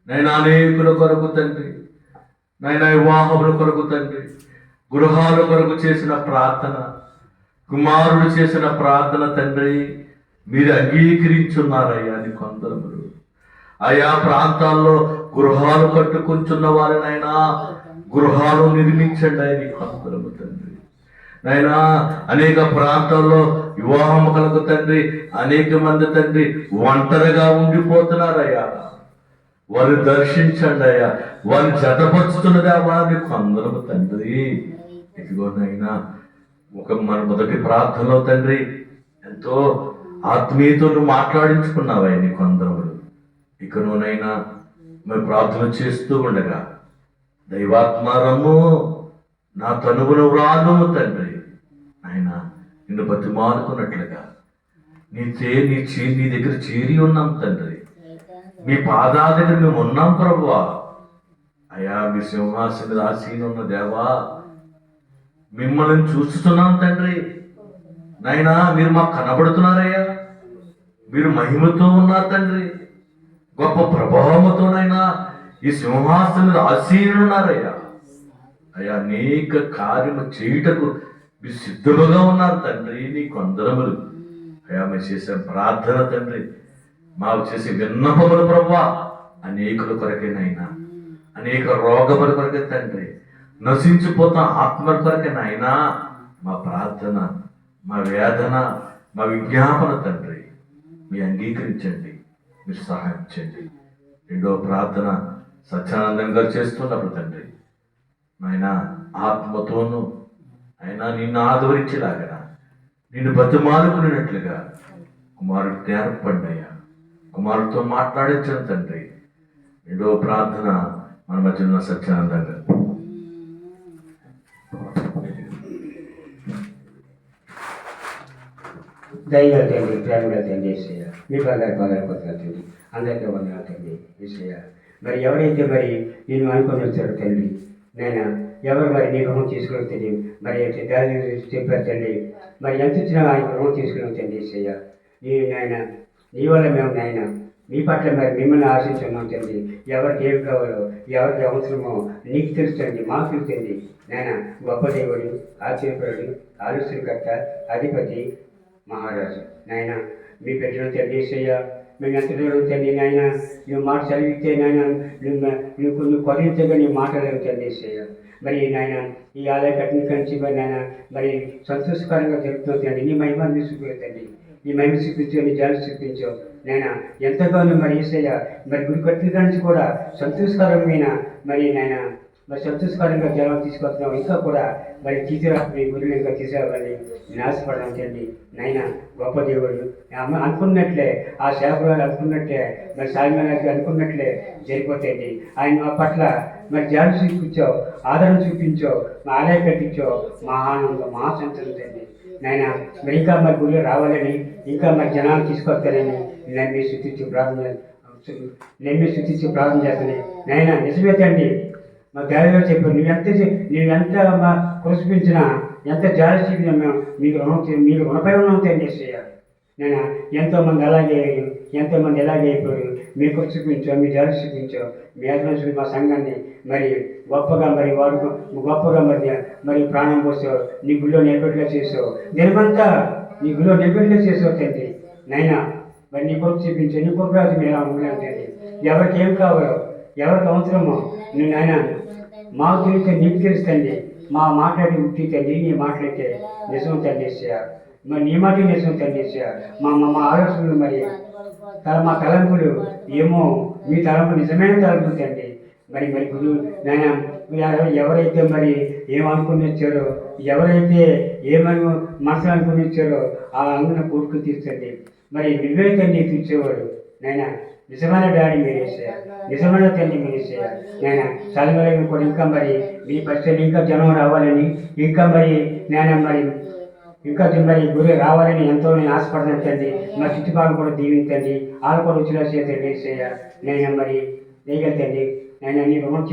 నైనా అనేకుల కొరకు తండ్రి. నైనా వివాహముల కొరకు తండ్రి. గృహాల కొరకు చేసిన ప్రార్థన. కుమారుడు చేసిన ప్రార్థన తండ్రి మీరు అంగీకరించున్నారయ్యా. అని కొందరు ఆయా ప్రాంతాల్లో గృహాలు కట్టుకుంటున్న వారినైనా గృహాలు నిర్మించండి అని కొందరు తండ్రి. నైనా అనేక ప్రాంతాల్లో వివాహం కలుగు తండ్రి. అనేక మంది తండ్రి ఒంటరిగా ఉండిపోతున్నారయ్యా. వారు దర్శించండి అయ్యా. వారు జతపరుచుతున్నదా వారిని కొందరు తండ్రి. ఇదిగోనైనా మన మొదటి ప్రార్థనలో తండ్రి ఎంతో ఆత్మీయతో నువ్వు మాట్లాడించుకున్నావయ్యా నీ కొందరములు. ఇక నువ్వునైనా మరి ప్రార్థన చేస్తూ ఉండగా దైవాత్మ రమ్ము, నా తనువును వ్రాలుము తండ్రి. ఆయన నిన్ను బతిమాలుకున్నట్లుగా నీ దగ్గర చేరి ఉన్నాం తండ్రి. మీ పాదాల దగ్గర మేము ఉన్నాం ప్రభువా. అయ్యా మీ సింహాసన మీద ఆసీన ఉన్న దేవా, మిమ్మల్ని చూస్తున్నాం తండ్రి. నాయనా మీరు మాకు కనబడుతున్నారయ్యా. మీరు మహిమతో ఉన్నారు తండ్రి. గొప్ప ప్రభావముతోనైనా ఈ సింహాసనం మీద ఆసీనున్నారయ్యా. అయ్యా అనేక కార్యము చేయుటకు మీరు సిద్ధముగా ఉన్నారు తండ్రి. నీకు అందరములు అయ్యా మేము చేసే ప్రార్థన తండ్రి, మాకు చేసే విన్నపములు ప్రభువా అనేకుల కొరకేనైనా, అనేక రోగముల కొరకే తండ్రి, నశించిపోతాం ఆత్మల కొరకే నాయనా మా ప్రార్థన, మా వేదన, మా విజ్ఞాపన తండ్రి మీ అంగీకరించండి, మీరు సహాయం చేయండి. రెండవ ప్రార్థన సత్యానందం గారు చేస్తున్నప్పుడు తండ్రి నాయన ఆత్మతోనూ అయినా నిన్ను ఆదరించేలాగా నిన్ను బతిమాలుకునేటట్లుగా కుమారుడు జ్ఞానపడ్డాయ్యా. కుమారుడితో మాట్లాడించండి తండ్రి. రెండవ ప్రార్థన మన మధ్య ఉన్న సత్యానందం గారు. దైవ తండ్రి, ప్రేమగా తండ్రి ఏసయ్య, మీ బంగారు కొత్తగా తండ్రి, అందరికీ వందనాలు తండ్రి ఏసయ్య. మరి ఎవరైతే మరి నేను అనుకుని వచ్చారో తండ్రి, నేను ఎవరు మరి నీ రుణం తీసుకుని తెలియదు మరి దాని చెప్పారు తండ్రి. మరి ఎంత ఇచ్చినా ఆయన రుణం తీసుకుని తండ్రి ఏసయ్య. నాయన నీ వల్ల మేము నాయన మీ పట్ల మరి మిమ్మల్ని ఆశించున్నాం తండ్రి. ఎవరికి ఏమి కావాలో, ఎవరికి అవసరమో నీకు తెలుస్తుంది, మాకు తెలుస్తుంది. నాయన గొప్ప దేవుడు, ఆశ్చర్యపరుడు, ఆలోచనకర్త, అధిపతి, మహారాజు నాయన మీ పెట్టిన తండ్రి ఏసయ్య. మేము ఎంత దూరం తండ్రి నాయన, నువ్వు మాట చదివితే నాయన నువ్వు కొరింతగా నీ మాట్లాడలేవు తండ్రి ఏసయ్య. మరి నాయన ఈ ఆలయ కట్టిన కంచి మరి నాయన మరి సంతోషకరంగా జరుగుతుంది తండ్రి. నీ మహిమాన్ని చూపించండి, నీ మహిమ చూపించు, నీ జాలి చూపించు నాయన. ఎంతగానో మరి ఏసయ్య మరి గుడి కట్టిన కంచి కూడా సంతోషకరమైన మరి నాయన మరి సంతోషకరంగా జనం తీసుకొస్తున్నాం. ఇంకా కూడా మరి తీసుకురాని గురువులు ఇంకా తీసుకురావాలని నేను ఆశపడడం తండ్రి నాయన. గొప్ప దేవుడు అనుకున్నట్లే ఆ సేవకులు అనుకున్నట్లే మరి సాయిమాలకి అనుకున్నట్లే జరిగిపోతాయండి. ఆయన మా పట్ల మరి జాలి చూపించావు, ఆదరణ చూపించావు, మా ఆలయ కట్టించావు, మా ఆనందం, మా సంతోషం తండ్రి నాయన. మరి ఇంకా మరి గుళ్ళు రావాలని, ఇంకా మరి జనాలు తీసుకొస్తానని నమ్మి శుద్ధించి ప్రార్థన చేస్తాను నాయన. నిజమే తండ్రి, మా గాలిలో చెప్పాను, నువ్వెంత మా కురిసిపించినా, ఎంత జాలి చూపినా మేము మీకు రుణపై ఉన్నాం తండ్రి ఏసయ్య. నేను ఎంతోమంది అలాగే అయిపోయారు. మీ కురి చూపించావు, మీ జాలి చూపించావు, మీ ఆదరణ మా సంఘాన్ని మరి గొప్పగా మరి వాడు గొప్పగా మరి ప్రాణం పోసావు, నీ గుళ్ళో నిలబెట్టుగా చేసావు, దినమంతా నీ గుళ్ళో నిలబెట్టుగా చేసావు తండ్రి నాయన. మరి నీ కొరకు చూపించావు, నీ కొరకు రాజు మేము ఎలా ఉండలేము తండ్రి. ఎవరికి ఏం కావాలో, ఎవరికి అవసరమో నువ్వు నాయన మాకు తెలిస్తే నీకు తెలుస్తండి. మా మాట్లాడి ఉట్టి తండ్రి, నీ మాట్లాడితే నిజం తండ్రి ఏసయ్య. మరి నీ మాట నిజం తండ్రి ఏసయ్య. మా ఆలోచనలు మరి మా తలంపులు ఏమో మీ తలంపు నిజమైన తలంపులు తండ్రి. మరి గురువు నాయన ఎవరైతే మరి ఏమనుకుని వచ్చారో, ఎవరైతే ఏమని మనసులు అనుకుని వచ్చారో ఆ అందున కోరికలు తీర్చండి. మరి నువ్వే తండ్రి తీర్చేవాడు నాయన. నిజమైన డాడీ మీరు వేసారు, నిజమైన తండ్రి మీరు వేసారు నాయన. చదివేలను కూడా ఇంకా మరి మీ పరిస్థితులు ఇంకా జనం రావాలని, ఇంకా మరి నేను ఇంకా మరి గురి రావాలని ఎంతో నేను ఆశపడతాను తండ్రి. మా చుట్టుపక్కల కూడా దీవించండి, వాళ్ళు కూడా రుచిలో చేతండి వేసేయ నేను మరి వేయగలుగుతండి. ఆయన నీ రుణం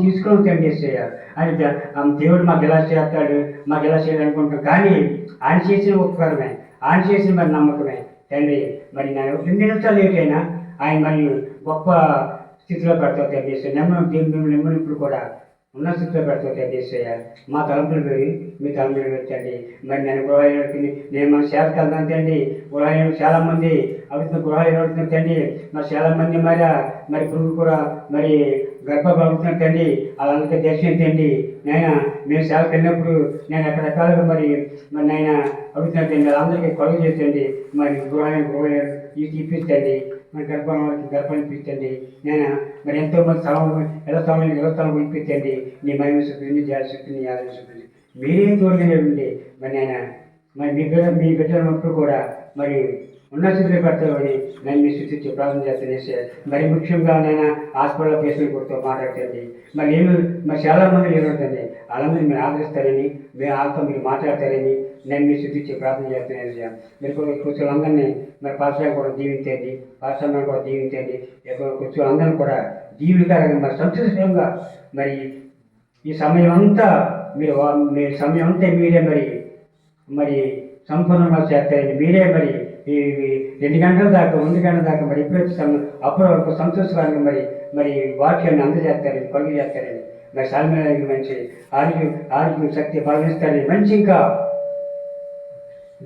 తీసుకొని తండ్రి వేసేయ. ఆయన దేవుడు మాకు ఎలా చేస్తాడు, మాకు ఎలా చేయాలనుకుంటాం, కానీ ఆయన చేసిన ఉపకారమే, ఆయన చేసిన మరి నమ్మకమే తండ్రి. మరి నేను 2 నిమిషాలు లేట్ అయినా ఆయన మరి గొప్ప స్థితిలో పెడతావు తండ్రి. నెమ్మది ఇప్పుడు కూడా ఉన్న స్థితిలో పెడతావు తండ్రి. మా తలంపులు వేరు, మీ తలంపులు పెట్టండి. మరి నేను గృహాలకి నేను మన సేవకి వెళ్తాను తండ్రి. గృహాలు చాలామంది అడుగుతున్న గృహాలు అడుగుతున్నారు తండ్రి. మరి చాలామంది మరి పురుగు కూడా మరి గర్భం అడుగుతున్నారు తండ్రి. వాళ్ళందరికీ దర్శనం తండ్రి నాయన. మేము సేవకి వెళ్ళినప్పుడు నేను రకరకాలుగా మరి నాయన అడుగుతున్నారు తండ్రి. వాళ్ళందరికీ కొలుగు చేసండి. మరి గృహాలు ఇప్పించండి, మరి గర్భం ఇప్పించండి నేను. మరి ఎంతోమంది స్థలం ఇళ్ల స్థలం ఇప్పించండి. నీ మహిమ చూపించి, నీ జాలి చూపించి, నీ ఆదరణ చూపించి మీరే తోడుగానే ఉండి మరి నేను మరి మీ బిడ్డలప్పుడు కూడా మరి ఉన్న స్థితిలో పెడతామని నేను మీ స్థితి ప్రార్థన చేస్తాను. మరి ముఖ్యంగా నేను హాస్పిటల్లో పేషెంట్ కొడుతూ మాట్లాడుతుంది. మరి నేను మరి చాలామంది లేనుంటుంది, వాళ్ళందరూ మీరు ఆదరిస్తారని, మీ వాళ్ళతో మీరు మాట్లాడతారని నేను మీ స్థితి ప్రార్థన చేస్తాను. మీరు కూర్చోలందరినీ మరి పాస్టర్ కూడా దీవించండి, పాస్టర్ కూడా దీవించండి, కూర్చోలందరినీ కూడా జీవితాలను మరి సంతోషంగా మరి ఈ సమయం అంతా మీరు మీ సమయం అంతా మీరే మరి సంపూర్ణంగా చేస్తారండి. మీరే మరి ఈ 2 గంటల దాకా 1 గంటల దాకా మరి ఎప్పుడైతే అప్పటి వరకు సంతోషకరంగా మరి వాక్యాన్ని అందజేస్తారని, పనులు చేస్తారని, మరి సాల్మీనానికి మంచి ఆరోగ్యం శక్తి బలమిస్తారని, మంచి ఇంకా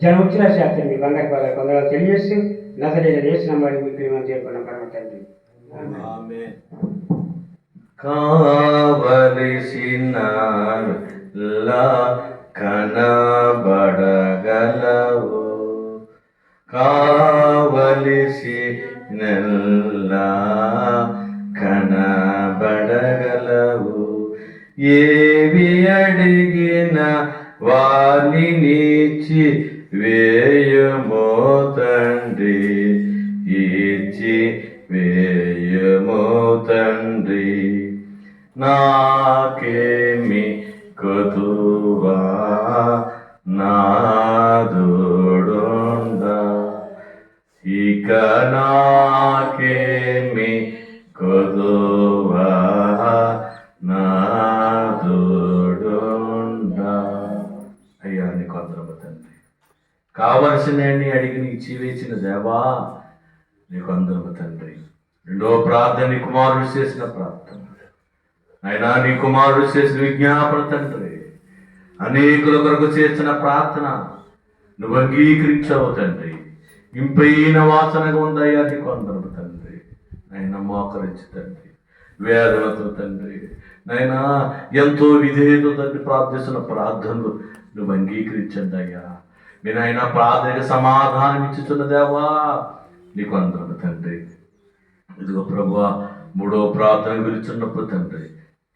జనం వచ్చినా చేస్తారని మీ బంగారు పదాలు కొందరు తెలియజేసి నజరేయుడైన యేసు నామములో మీకు ప్రేమను చేరుకున్నాం పరమ తండ్రి. ఆమేన్. కావలసిన కనబడగలవు, కావలసిన కనబడగలవు, ఏవి అడిగిన వానినిచ్చి వేయమో తండ్రి, ఇచ్చి వేయమో తండ్రి. నాకేమి కొదువా నాదుడుండా, ఇక నాకేమి కొదువా నాదుడుండా. అయ్యా నీకు వందనము తండ్రి, కావలసినవన్నీ అడిగి నీకు ఇచ్చివేసిన దేవా నీకు వందనము తండ్రి. రెండో ప్రార్థన నీ కుమారుడు చేసిన ప్రార్థన, అయినా నీ కుమారుడు చేసిన విజ్ఞాపన తండ్రి, అనేకుల కొరకు చేసిన ప్రార్థన నువ్వు అంగీకరించావు తండ్రి. ఇంపైన వాసనగా ఉందయ్యా నీకు వందనము తండ్రి. నైనా మోకరించి తండ్రి, వేదనతో తండ్రి, నైనా ఎంతో విధేయతో తండ్రి ప్రార్థిస్తున్న ప్రార్థనలు నువ్వు అంగీకరించండి అయ్యా. మీ నాయన ప్రార్థనకి సమాధానం ఇచ్చుతున్న దేవా నీకు వందనము తండ్రి. ఇదిగో ప్రభువా, 3వ ప్రార్థన పిలుచున్నప్పుడు తండ్రి,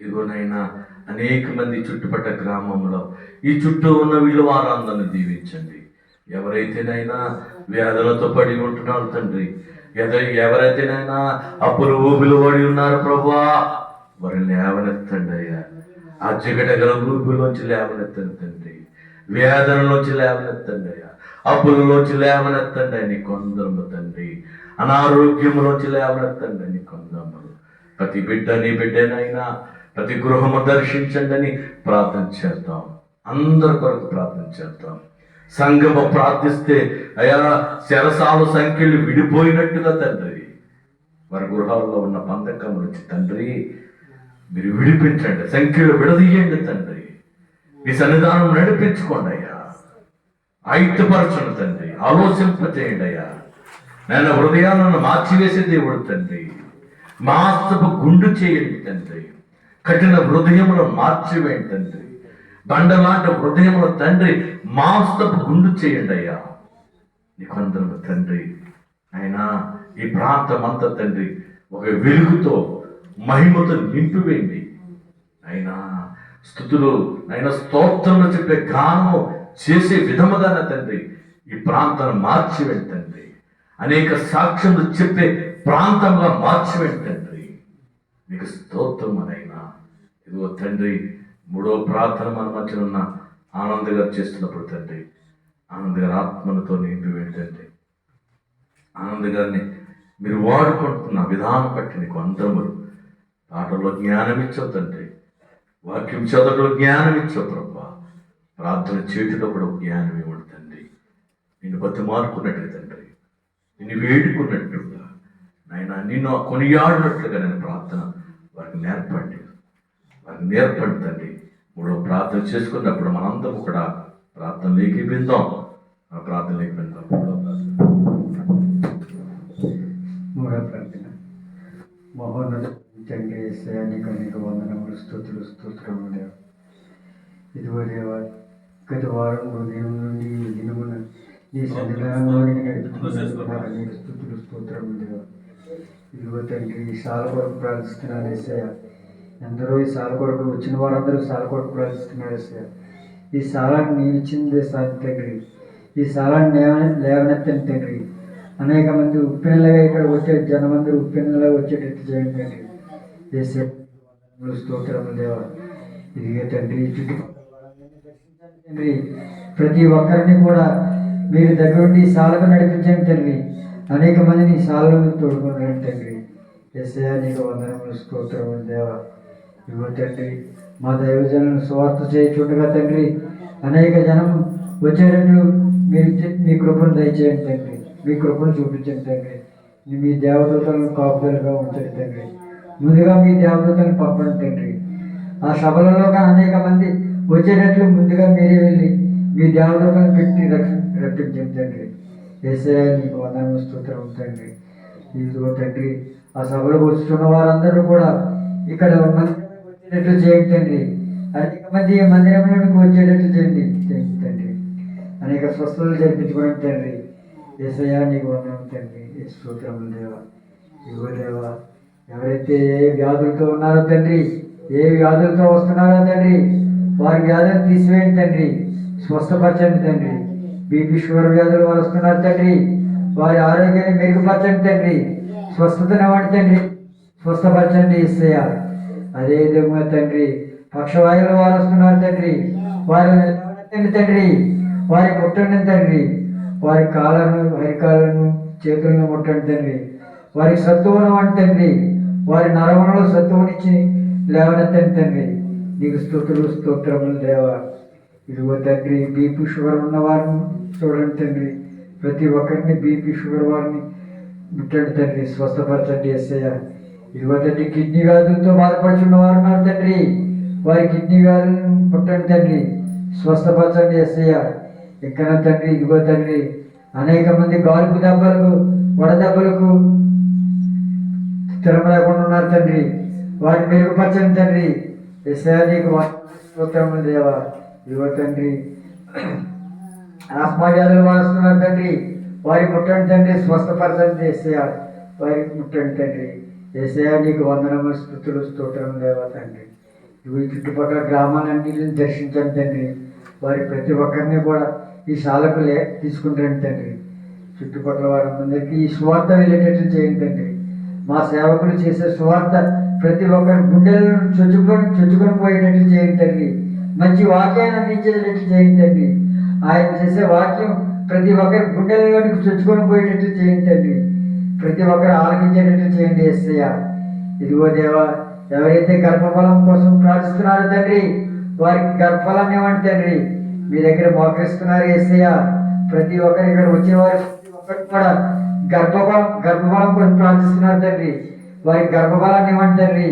ఇదిగోనైనా అనేక మంది చుట్టుపక్కల గ్రామంలో ఈ చుట్టూ ఉన్న వీళ్ళు వారందరిని దీవించండి. ఎవరైతేనైనా వ్యాధులతో పడి ఉంటున్నారు తండ్రి, ఎవరైతేనైనా అప్పులు ఊబిలు పడి ఉన్నారు ప్రభువా, వారిని లేవనెత్తండి అయ్యా. ఆ జిగట గల ఊబిలోంచి లేవనెత్తండి తండ్రి, వేదనలోంచి లేవనెత్తండి అయ్యా, అప్పులలోంచి లేవనెత్తండి అని కొందరము తండ్రి, అనారోగ్యంలోంచి లేవనెత్తండి అని కొందరము. ప్రతి బిడ్డ నీ బిడ్డనైనా ప్రతి గృహము దర్శించండి అని ప్రార్థన చేద్దాం. అందరి కొరకు ప్రార్థన చేద్దాం. సంఘము ప్రార్థిస్తే అయా శరసాలు సంఖ్యలు విడిపోయినట్టుగా తండ్రి, వారి గృహాల్లో ఉన్న బంధకం నుంచి తండ్రి మీరు విడిపించండి, సంఖ్యలు విడదీయండి తండ్రి. మీ సన్నిధానం నడిపించుకోండి అయ్యా, ఐక్యపరచండి తండ్రి, ఆలోచింపచేయండి అయ్యా. నేను హృదయాలను మార్చివేసే దేవుడు తండ్రి, మాస్తపు గుండు చేయండి తండ్రి, కఠిన హృదయములు మార్చివేయండి తండ్రి, బండలాంటి హృదయములు తండ్రి మాస్తపు గుండు చేయండి అయ్యా. నీకు అందరము తండ్రి. అయినా ఈ ప్రాంతం అంతా తండ్రి ఒక వెలుగుతో మహిమతో నింపివేయండి అయినా. స్తుతులు అయినా స్తోత్రములు చెప్పే గానము చేసే విధముగానే తండ్రి ఈ ప్రాంతాన్ని మార్చివేయండి తండ్రి, అనేక సాక్ష్యములు చెప్పే ప్రాంతంగా మార్చివేయండి తండ్రి. మీకు స్తోత్రం అయినా. ఇదిగో తండ్రి 3వ ప్రార్థన మన మధ్యన ఉన్న ఆనంద్ గారు చేస్తున్నప్పుడు తండ్రి, ఆనంద్ గారి ఆత్మలతో నింపివేయండి తండ్రి. ఆనంద్ గారిని మీరు వాడుకుంటున్న విధానం బట్టి నీకు అందరములు. పాటల్లో జ్ఞానం ఇచ్చావు తండ్రి, వాక్యం చదవడంలో జ్ఞానం ఇచ్చావు ప్రభా, ప్రార్థన చేతిలో కూడా జ్ఞానం ఇవ్వడు తండ్రి. నిన్ను బతిమాలుకున్నట్టు తండ్రి, నిన్ను వేడుకున్నట్టుగా నాయన, నిన్ను కొనియాడినట్లుగా నేను ప్రార్థన వారికి నేర్పండి తండ్రి. 3వ ప్రార్థన చేసుకున్నప్పుడు మనందరం కూడా ప్రార్థన లేఖిద్దాం. ఆ ప్రార్థన లేఖిద్దాం. 3వ ప్రార్థన. మహోన్నత తండ్రి యేసయ్యా, నీకు అనేక వందనములు, స్తోత్రములు దేవా. ఇదిగో దేవా, గత వారం ఉదయం నుండి ఈ దినమున నీ సన్నిధానంలోనికి నడిపించుకున్నారు. నీకు స్తోత్రములు దేవా. ఇదిగో తండ్రి, ఈ సాల కొరకు ప్రార్థిస్తున్నాను యేసయ్యా. ఎందరో ఈ సాల కొరకు వచ్చిన వారందరూ సాల కొరకు ప్రార్థిస్తున్నారు యేసయ్యా. ఈ సాలాన్ని నేను ఇచ్చిందే సార్ తండ్రి. ఈ సాలాన్ని లేవనెత్తని తండ్రి. అనేక మంది ఉప్పెనలుగా ఇక్కడ వచ్చే జనమందరూ ఉప్పెనలుగా వచ్చేటట్టు చేయండి తండ్రి. చేసే స్తోత్రములు దేవ. ఇదిగే తండ్రి, చుట్టుపక్కల తండ్రి ప్రతి ఒక్కరిని కూడా మీరు దగ్గరుండి సాలకు నడిపించండి తండ్రి. అనేక మందిని సాలను తోడుకుంటారు తండ్రి. యేసయ్యా నీకు వందనములు స్తోత్రములు దేవ. ఇదిగో తండ్రి, మా దైవజనులను సువార్త చేయుచుండగా తండ్రి అనేక జనం వచ్చేటట్లు మీరు మీ కృపను దయచేయండి తండ్రి. మీ కృపను చూపించండి తండ్రి. మీ దేవదూతలను కాపుదలుగా ఉంచండి తండ్రి. ముందుగా మీ దేవదూతలను పంపండి తండ్రి. ఆ సభలలో అనేక మంది వచ్చేటట్లు ముందుగా మీరే వెళ్ళి మీ దేవదూతలను పెట్టి రక్షించండి తండ్రి. యేసయ్యా నీకు వందనములు స్తోత్రం తండ్రి. ఇదిగో తండ్రి, ఆ సభలో వస్తున్న వారందరూ కూడా ఇక్కడ వచ్చేటట్లు చేయండి తండ్రి. అనేక మంది మందిరంలోకి వచ్చేటట్లు చేయండి తండ్రి. అనేక స్వస్థతలు జరిపించుకోండి తండ్రి. యేసయ్యా నీకు వందనం తండ్రి. స్తోత్రములు దేవ. ఇదిగో దేవ, ఎవరైతే ఏ వ్యాధులతో ఉన్నారో తండ్రి, ఏ వ్యాధులతో వస్తున్నారో తండ్రి, వారి వ్యాధులు తీసివేయండి తండ్రి. స్వస్థపరచండి తండ్రి. బీపీ షుగర్ వ్యాధులు వారు వస్తున్నారు తండ్రి, వారి ఆరోగ్యాన్ని మెరుగుపరచండి తండ్రి. స్వస్థతనివ్వండి తండ్రి. స్వస్థపరచండి యేసయ్యా. అదే విధంగా తండ్రి, పక్షవాయువులు వారు వస్తున్నారు తండ్రి, వారిని లేవనెత్తండి తండ్రి. వారి ముట్టండి తండ్రి. వారి కాళ్ళను, అరికాళ్ళను, చేతులను ముట్టండి తండ్రి. వారికి సత్తువను వండి తండ్రి. వారి నరములలో సత్తువనిచ్చి లేవనెత్తండి తండ్రి. నీకు స్తుతులు స్తోత్రములు దేవ. ఇదిగో తండ్రి, బీపీ షుగర్ ఉన్న వారిని చూడండి తండ్రి. ప్రతి ఒక్కరిని బీపీ షుగర్ వారిని ముట్టండి తండ్రి. స్వస్థపరచండి యేసయ్యా. ఇదిగో తండ్రి, కిడ్నీ వ్యాధులతో బాధపడుచున్న వారు ఉన్నారు తండ్రి, వారి కిడ్నీ వ్యాధులను ముట్టండి తండ్రి. స్వస్థపరచండి యేసయ్యా. ఇక్కడ తండ్రి, ఇదిగో తండ్రి, అనేక మంది గాలుపు దెబ్బలకు, వడదెబ్బలకు స్థిరం లేకుండా ఉన్నారు తండ్రి. వారిని మెరుగుపరచండి తండ్రి. యేసయ్యా నీకు స్తోత్రములు దేవ. ఇదిగో తండ్రి, ఆస్మా వ్యాధులు వారుస్తున్నారు తండ్రి, వారి ముట్టండి తండ్రి. స్వస్థపరచండి యేసయ్యా. వారికి ముట్టండి తండ్రి. యేసయ్యా నీకు వందనములు స్తుతులు స్తోత్రములు దేవ తండ్రి. ఇవి చుట్టుపక్కల గ్రామాలన్నింటిని దర్శించండి తండ్రి. వారి ప్రతి ఒక్కరిని కూడా ఈ శాలకు తీసుకుంటాండి తండ్రి. చుట్టుపక్కల వారందరికీ ఈ సువార్త వెళ్ళేటట్లు చేయండి తండ్రి. మా సేవకులు చేసే సువార్త ప్రతి ఒక్కరి గుండెలను చొచ్చుకొని పోయేటట్లు చేయండి తండ్రి. మంచి వాక్యాన్ని అందించేటట్లు చేయండి తండ్రి. ఆయన చేసే వాక్యం ప్రతి ఒక్కరి గుండెలలోనికి చొచ్చుకొని పోయేటట్లు చేయండి తండ్రి. ప్రతి ఒక్కరు ఆలకించేటట్లు చేయండి యేసయ్యా. ఇదిగో దేవా, ఎవరైతే గర్భఫలం కోసం ప్రార్థిస్తున్నారో తండ్రి, వారికి గర్భఫలాన్ని ఇవ్వండి తండ్రి. మీ దగ్గర మోకరిస్తున్నారు యేసయ్యా. ప్రతి ఒక్కరు ఇక్కడ వచ్చేవారు ప్రతి ఒక్కరు కూడా గర్భఫలం కోసం ప్రార్థిస్తున్నారు తండ్రి. వారికి గర్భఫలాన్ని ఇవ్వండి తండ్రి.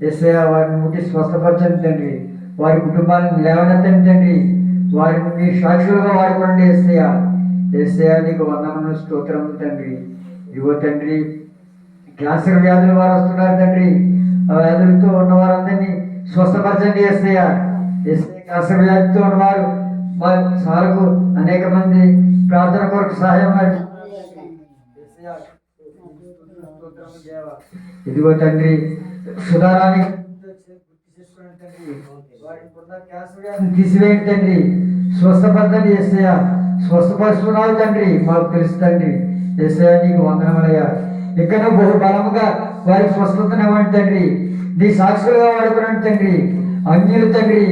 యేసయ్యా, వారిని ముట్టి స్వస్థపరచండి తండ్రి. వారి కుటుంబాలను లేవనెత్తండి తండ్రి. వారిని మీ సాక్షులుగా వాడుకోండి యేసయ్యా. యేసయ్యా నీకు వందనములు స్తోత్రములు తండ్రి. ఇదిగో తండ్రి, క్యాన్సర్ వ్యాధులు వారు వస్తున్నారు తండ్రి. ఆ వ్యాధులతో ఉన్న వారందరినీ స్వస్థపరచండి యేసయ్యా. యేసయ్యా, క్యాన్సర్ వ్యాధితో ఉన్నవారు మా సాలకు అనేక మంది ప్రార్థన కొరకు సహాయం ఇదిగో తండ్రి, సుధారానికి తీసివేయండి తండ్రి. స్వస్థపరచండి యేసయ్యా. స్వస్థపరుస్తున్నావు తండ్రి, మాకు తెలుసు తండ్రి. యేసయ్యా నీకు వందనములయ్యా. ఇక్కడ బహు బలముగా వారికి స్వస్థతనివ్వండి తండ్రి. నీ సాక్షులుగా వాడుకున్నాడు తండ్రి. అన్యులు తండ్రి,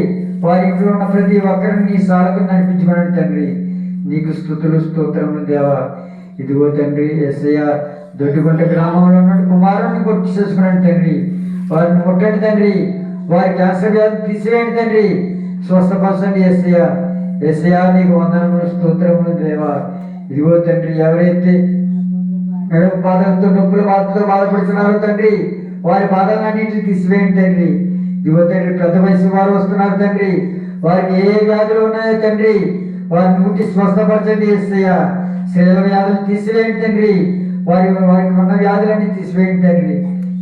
వారి ఇంట్లో ఉన్న ప్రతి ఒక్కరిని నీ సాలకు నడిపించుకున్నాడు తండ్రి. నీకు స్తుతులు స్తోత్రములు దేవా. ఇదిగో తండ్రి, యేసయ్యా, దొడ్డిగుంట గ్రామంలో ఉన్న కుమారుని గుర్తు చేసుకున్నాడు తండ్రి. వారిని ముట్టండి తండ్రి. వారి క్యాన్సర్ వ్యాధి తీసివేయండి తండ్రి. స్వస్థపరచండి యేసయ్యా. యేసయ్యా నీకు వందనములు స్తోత్రములు దేవా. ఇదిగో తండ్రి, ఎవరైతే నడుము బాధలతో నొప్పుల బాధతో బాధపడుతున్నారో తండ్రి, వారి బాధలన్నింటినీ తీసివేయండి తండ్రి. ఇదిగో తండ్రి, పెద్ద వయసు వారు వస్తున్నారు తండ్రి. వారికి ఏ వ్యాధులు ఉన్నాయో తండ్రి, వారిని ముట్టి స్వస్థపరచండి యేసయ్యా. శరీర వ్యాధులు తీసివేయండి తండ్రి. వారికి ఉన్న వ్యాధులన్నీ తీసివేయండి తండ్రి.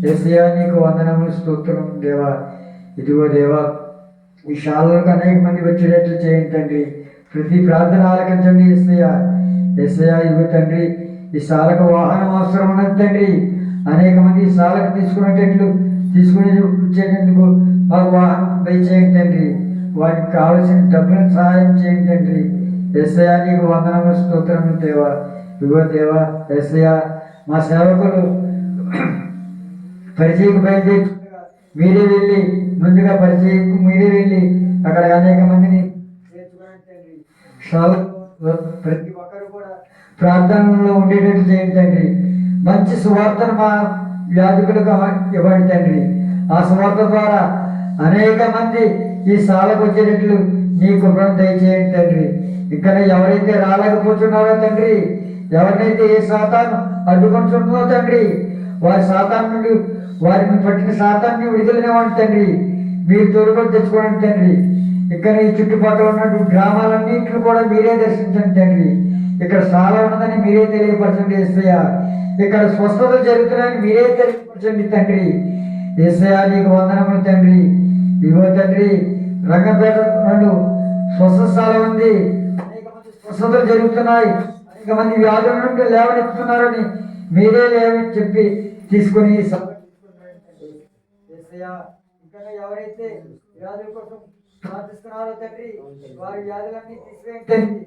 యేసయ్యా నీకు వందనములు స్తోత్రం దేవా. ఇదిగో దేవా, ఈ శాలలకు అనేక మంది వచ్చేటట్లు చేయండి తండ్రి. ప్రతి ప్రార్థన ఆలకించండి యేసయ్యా. యేసయ్యా, ఇదిగో తండ్రి, ఈ శాలకు వాహనం అవసరం ఉన్నది తండ్రి. అనేక మంది ఈ శాలకు తీసుకుని వచ్చేటందుకు మాకు వాహనం దయచేయండి తండ్రి. వారికి కావలసిన డబ్బులు సహాయం చేయండి తండ్రి. యేసయ్యా నీకు వందనములు స్తోత్రములు దేవా. ఇగో దేవా యేసయ్యా మా సేవకులు పరిచయకు బయలుదేరుతుండగా మీరే వెళ్ళి ముందుగా పరిచయకు మీరే వెళ్ళి అక్కడ అనేక మందిని చేర్చుకోండి తండ్రి. ప్రతి ఒక్కరు కూడా ప్రార్థనలో ఉండేటట్టు చేయండి తండ్రి. మంచి సువార్తను మా యాజకులకు ఇవ్వండి తండ్రి. ఆ సువార్త ద్వారా అనేక మంది ఈ సాలకు వచ్చేటట్లు నీ కృపను దయచేయండి తండ్రి. ఇక్కడ ఎవరైతే రాలేకపోతున్నారో తండ్రి, ఎవరినైతే ఏ సాతాను అడ్డుకుంటున్నదో తండ్రి, వారి సాతాను నుండి వారిని పట్టిన సాతాన్ని విడుదలనివ్వండి తండ్రి. మీరు తోడుకొని తెచ్చుకోండి తండ్రి. ఇక్కడ ఈ చుట్టుపక్కల ఉన్నటువంటి గ్రామాలన్నింటిని కూడా మీరే దర్శించండి తండ్రి. ఇక్కడ చాలా ఉన్నదని మీరే తెలియపరచండి యేసయ్యా. ఇక్కడ స్వస్థతలు జరుగుతున్నాయని మీరే తెలియపరచండి తండ్రి. యేసయ్యా నీకు వందనములు తండ్రి. ఇగో తండ్రి రంగపేట నుండి స్వస్థశాల ఉంది, అనేక మంది స్వస్థతలు జరుగుతున్నాయి, అనేక మంది వ్యాధుల నుండి లేవనెత్తుతున్నారని మీరే లేవని చెప్పి తీసుకొని ఇంకా ఎవరైతే వ్యాధుల కోసం ప్రార్థిస్తున్నారో తండ్రి, వారి వ్యాధులన్నీ తీసివేయండి తండ్రి.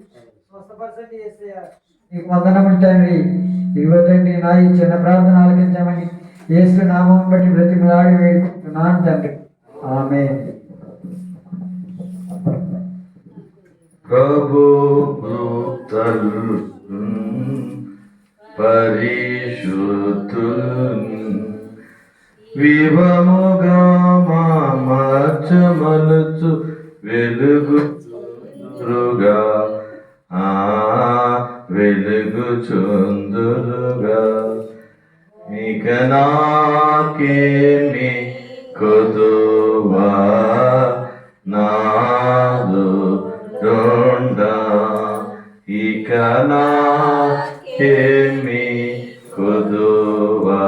స్వస్థపరచండి యేసయ్యా నీకు వందనములు తండ్రి. ఇదిగో తండ్రి నా ఈ చిన్న ప్రార్థన ఆలకించమని యేసు నామం బట్టి బ్రతిమలాడి వేడుకుంటున్నాను తండ్రి. ఆమేన్. ప్రభు భక్తులు పరిశుద్ధులు విభముగా మార్చమలుచు వెలుగుగా వెలుగుచుందురుగా ఇక నాకేమి కొదువా నాదు రుండా ఇక నాకేమి కొదువా